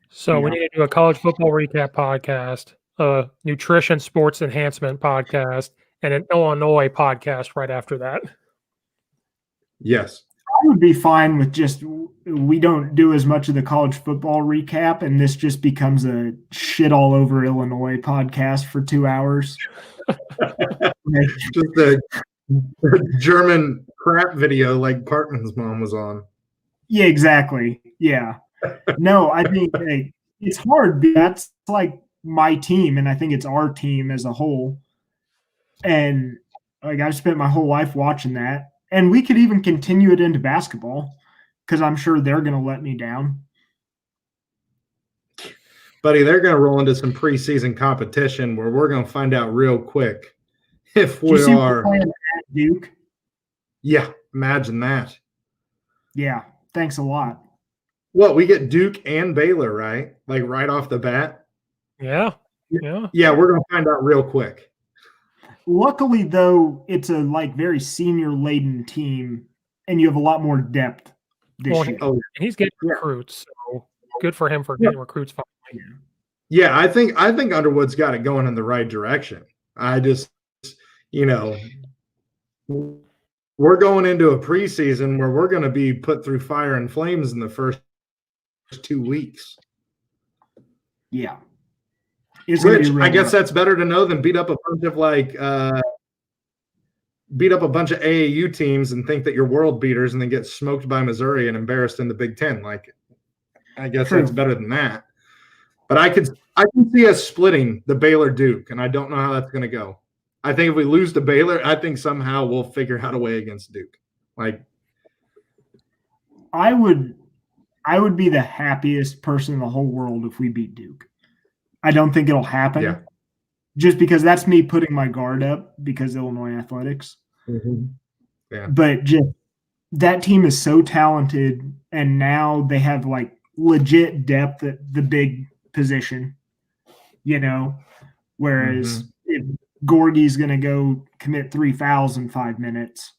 So we need to do a college football recap podcast, a nutrition sports enhancement podcast, and an Illinois podcast right after that. Yes. I would be fine with just we don't do as much of the college football recap, and this just becomes a shit all over Illinois podcast for 2 hours. Just a German crap video like Cartman's mom was on. Yeah, exactly. Yeah. No, I think it's hard. That's like my team, and I think it's our team as a whole. And like I've spent my whole life watching that. And we could even continue it into basketball because I'm sure they're going to let me down. Buddy, they're going to roll into some preseason competition where we're going to find out real quick if we are playing at Duke. Yeah, imagine that. Yeah, thanks a lot. Well, we get Duke and Baylor, right? Like right off the bat. Yeah. Yeah, we're going to find out real quick. Luckily, though, it's a very senior laden team, and you have a lot more depth this year. He's getting recruits, so good for him for getting recruits finally. Yeah, I think Underwood's got it going in the right direction. I just, we're going into a preseason where we're going to be put through fire and flames in the first 2 weeks. Yeah. Which I guess that's better to know than beat up a bunch of AAU teams and think that you're world beaters and then get smoked by Missouri and embarrassed in the Big Ten. Like, I guess that's better than that. But I can see us splitting the Baylor Duke, and I don't know how that's going to go. I think if we lose to Baylor, I think somehow we'll figure out a way against Duke. Like, I would be the happiest person in the whole world if we beat Duke. I don't think it'll happen. Yeah. Just because that's me putting my guard up because Illinois athletics. Mm-hmm. Yeah. But just that team is so talented, and now they have legit depth at the big position, whereas if Gorgie's going to go commit 3 fouls in 5 minutes,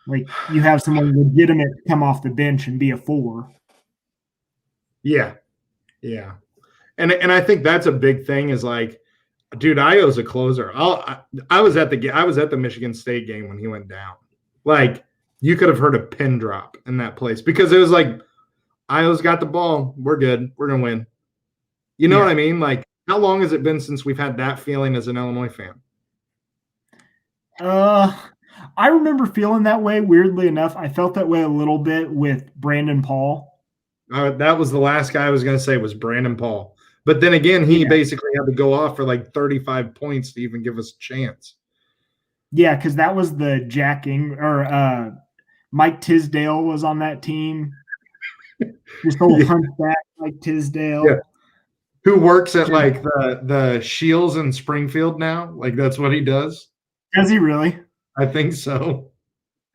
you have someone legitimate come off the bench and be a 4. Yeah. Yeah. And I think that's a big thing is dude, Io's a closer. I was at the Michigan State game when he went down. You could have heard a pin drop in that place because it was Io's got the ball. We're good. We're going to win. You know what I mean? How long has it been since we've had that feeling as an Illinois fan? I remember feeling that way, weirdly enough. I felt that way a little bit with Brandon Paul. That was the last guy I was going to say was Brandon Paul. But then again, he basically had to go off for 35 points to even give us a chance. Yeah, because that was the Mike Tisdale was on that team. This whole hunchback Mike Tisdale. Yeah. Who works at the Shields in Springfield now? That's what he does. Does he really? I think so.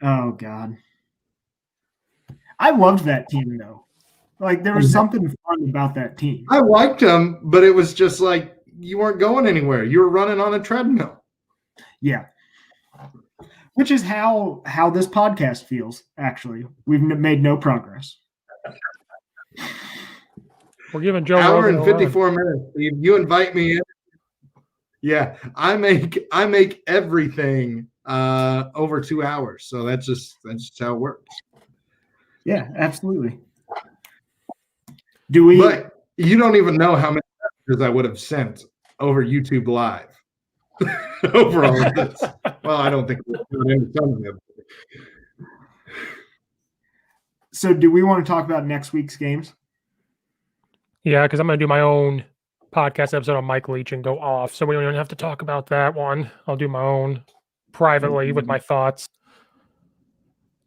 Oh God. I loved that team though. There was something fun about that team. I liked them, but it was just you weren't going anywhere. You were running on a treadmill. Yeah. Which is how this podcast feels, actually. We've made no progress. We're giving Joe hour Rogan and 54 minutes. You invite me in. Yeah, I make everything over 2 hours. So that's just how it works. Yeah, absolutely. But you don't even know how many messages I would have sent over YouTube Live over all of this. Well, I don't think we're doing some of them. So do we want to talk about next week's games? Yeah, because I'm going to do my own podcast episode on Mike Leach and go off. So we don't even have to talk about that one. I'll do my own privately with my thoughts.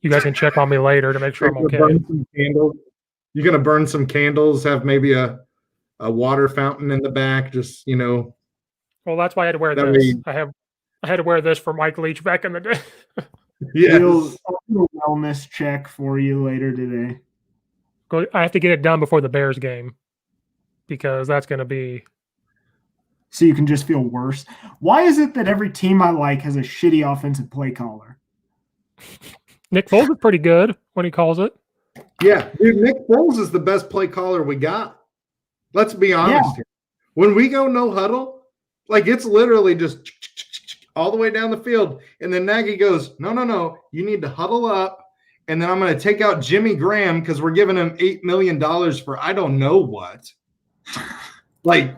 You guys can check on me later to make sure I'm You're okay. gonna burn some candles. You're gonna burn some candles. Have maybe a water fountain in the back. Just Well, that's why I had to wear That this. way- I had to wear this for Mike Leach back in the day. yes. I'll do a wellness check for you later today. I have to get it done before the Bears game because that's going to be. So you can just feel worse. Why is it that every team I like has a shitty offensive play caller? Nick Foles is pretty good when he calls it. Yeah, dude, Nick Foles is the best play caller we got. Let's be honest here. When we go no huddle, like it's literally just all the way down the field. And then Nagy goes, no, you need to huddle up. And then I'm going to take out Jimmy Graham because we're giving him $8 million for I don't know what. Like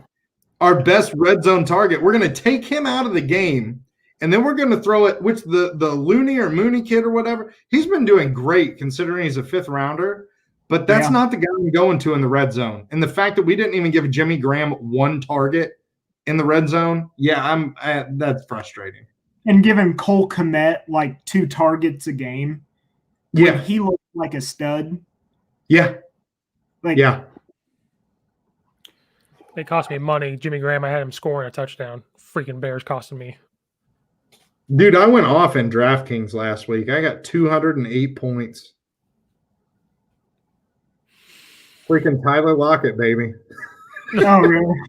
our best red zone target. We're going to take him out of the game. And then we're going to throw it, which the Looney or Mooney kid or whatever, he's been doing great considering he's a 5th rounder. But that's not the guy I'm going to in the red zone. And the fact that we didn't even give Jimmy Graham one target in the red zone, that's frustrating. And giving Cole Kmet like 2 targets a game. Yeah. He looked like a stud. Yeah. Yeah. It cost me money. Jimmy Graham, I had him scoring a touchdown. Freaking Bears costing me. Dude, I went off in DraftKings last week. I got 208 points. Freaking Tyler Lockett, baby. Oh, really?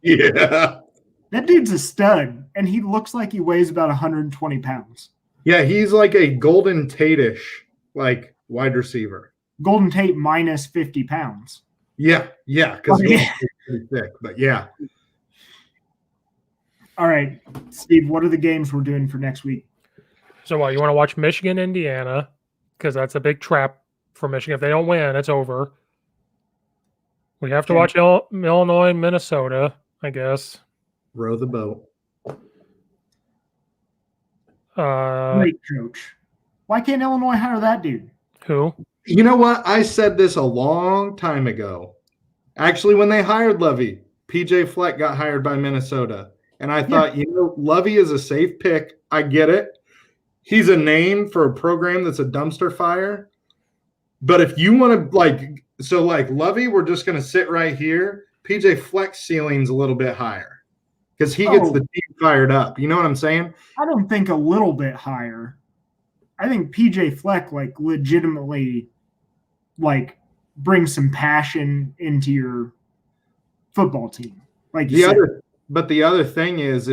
Yeah. That dude's a stud, and he looks like he weighs about 120 pounds. Yeah, he's like a Golden Tate-ish, like wide receiver. Golden Tate minus 50 pounds. Yeah, because he's pretty thick, but yeah. All right, Steve, what are the games we're doing for next week? So what, you want to watch Michigan, Indiana, because that's a big trap for Michigan. If they don't win, it's over. We have to watch Illinois, Minnesota, I guess. Row the boat. Great coach. Why can't Illinois hire that dude? Who? You know what? I said this a long time ago. Actually, when they hired Lovey, PJ Fleck got hired by Minnesota. And I thought, Lovey is a safe pick. I get it. He's a name for a program that's a dumpster fire. But if you want to, Lovey, we're just going to sit right here. PJ Fleck's ceiling's a little bit higher because he gets the team fired up. You know what I'm saying? I don't think a little bit higher. I think PJ Fleck, legitimately, brings some passion into your football team. But the other thing is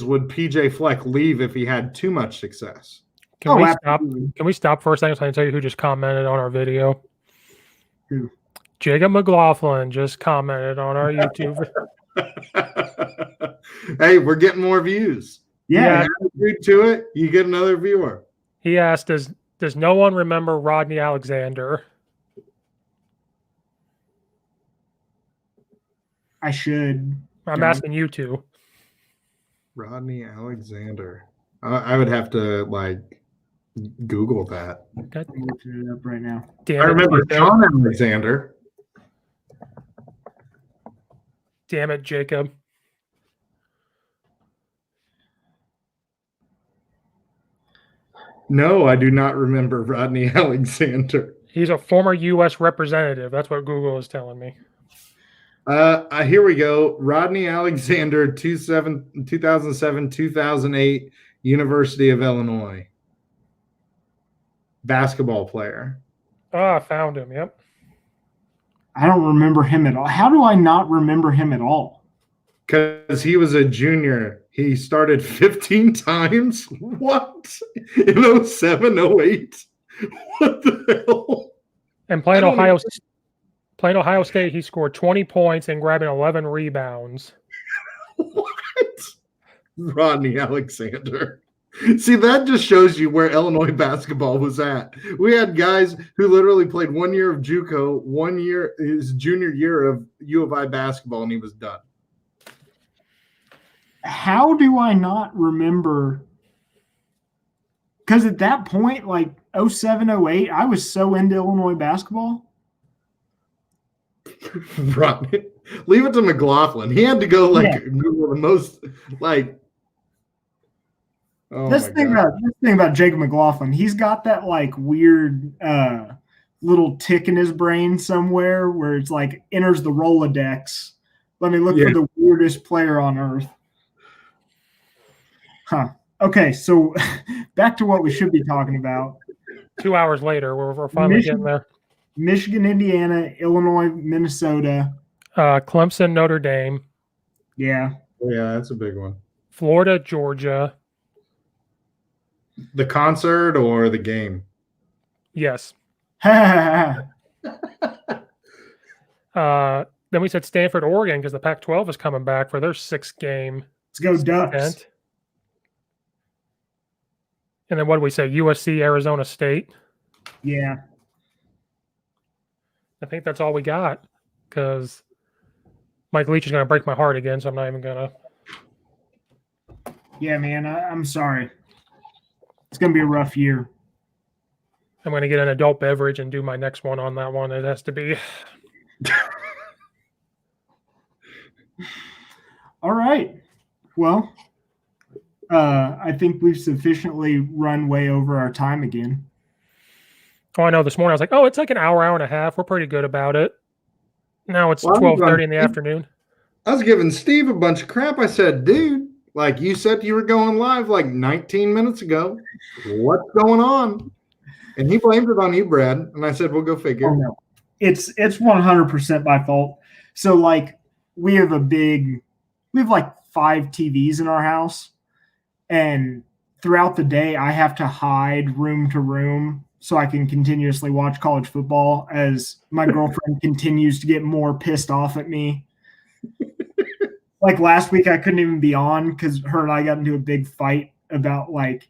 would PJ Fleck leave if he had too much success? Can we stop for a second so I can tell you who just commented on our video? Who? Jacob McLaughlin just commented on our YouTube. Hey, we're getting more views. Yeah. You agree to it, you get another viewer. He asked, does no one remember Rodney Alexander? I should. I'm asking you two. Rodney Alexander. I would have to Google that. Okay. I'm looking it up right now. I remember John Alexander. Damn it, Jacob. No, I do not remember Rodney Alexander. He's a former U.S. representative. That's what Google is telling me. Here we go. Rodney Alexander, 2007, 2008, University of Illinois. Basketball player. Oh, I found him. Yep. I don't remember him at all. How do I not remember him at all? Because he was a junior. He started 15 times. What? In 07, 08? What the hell? And playing Ohio State, he scored 20 points and grabbing 11 rebounds. What? Rodney Alexander. See, that just shows you where Illinois basketball was at. We had guys who literally played 1 year of JUCO, 1 year, his junior year of U of I basketball, and he was done. How do I not remember? Because at that point, 07, 08, I was so into Illinois basketball. Rodney. Leave it to McLaughlin. He had to go Google the most Oh This my thing god. about Jacob McLaughlin, he's got that like weird little tick in his brain somewhere where it's like enters the Rolodex. Let me look Yeah. for the weirdest player on earth. Huh. Okay, so back to what we should be talking about. 2 hours later, we're finally getting there. Michigan, Indiana, Illinois, Minnesota. Clemson, Notre Dame, Yeah. Yeah, that's a big one. Florida, Georgia. The concert or the game? Yes. Yeah. Then we said Stanford, Oregon, because the Pac-12 is coming back for their 6th game. Let's go Ducks. Event. And then what did we say? USC, Arizona State. Yeah. I think that's all we got because Mike Leach is going to break my heart again, so I'm not even going to. Yeah, man. I'm sorry. It's going to be a rough year. I'm going to get an adult beverage and do my next one on that one. It has to be. All right. Well, I think we've sufficiently run way over our time again. Oh, I know. This morning I was like, oh, it's like an hour and a half. We're pretty good about it. Now it's 12:30 in the afternoon. I was giving Steve a bunch of crap. I said, dude, like you said you were going live like 19 minutes ago. What's going on? And he blamed it on you, Brad. And I said, we'll go figure. Oh, no. It's 100% my fault. So like we have like 5 TVs in our house, and throughout the day I have to hide room to room so I can continuously watch college football as my girlfriend continues to get more pissed off at me. Like last week I couldn't even be on because her and I got into a big fight about like,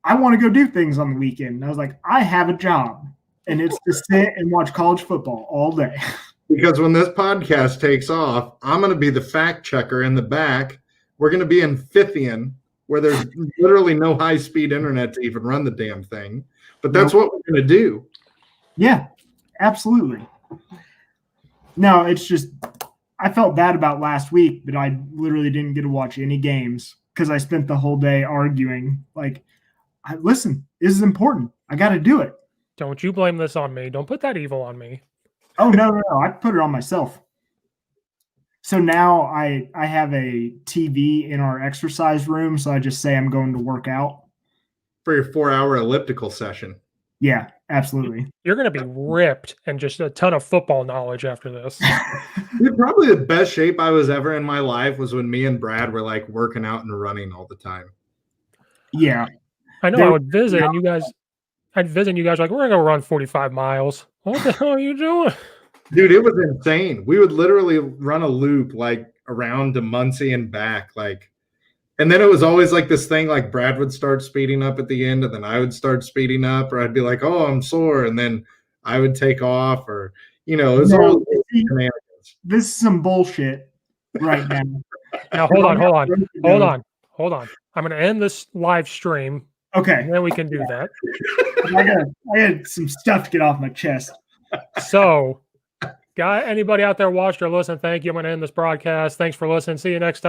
I want to go do things on the weekend. And I was like, I have a job and it's to sit and watch college football all day. Because when this podcast takes off, I'm going to be the fact checker in the back. We're going to be in Fithian, where there's literally no high-speed internet to even run the damn thing. But that's what we're going to do. Yeah, absolutely. No, it's just I felt bad about last week, but I literally didn't get to watch any games because I spent the whole day arguing. Like, listen, this is important. I got to do it. Don't you blame this on me. Don't put that evil on me. Oh, no. I put it on myself. So now I have a TV in our exercise room, so I just say I'm going to work out. For your 4-hour elliptical session. Yeah, absolutely. You're going to be ripped and just a ton of football knowledge after this. Dude, probably the best shape I was ever in my life was when me and Brad were like working out and running all the time. Yeah. I know. I would visit and you guys like, we're going to go run 45 miles. What the hell are you doing? Dude, it was insane. We would literally run a loop like around to Muncie and back. Like, and then it was always like this thing, like Brad would start speeding up at the end and then I would start speeding up, or I'd be like, oh, I'm sore. And then I would take off, or, you know, it was all shenanigans. This is some bullshit right now. Now, hold on. I'm going to end this live stream. Okay. And then we can do that. I got some stuff to get off my chest. So, anybody out there watched or listened, thank you. I'm going to end this broadcast. Thanks for listening. See you next time.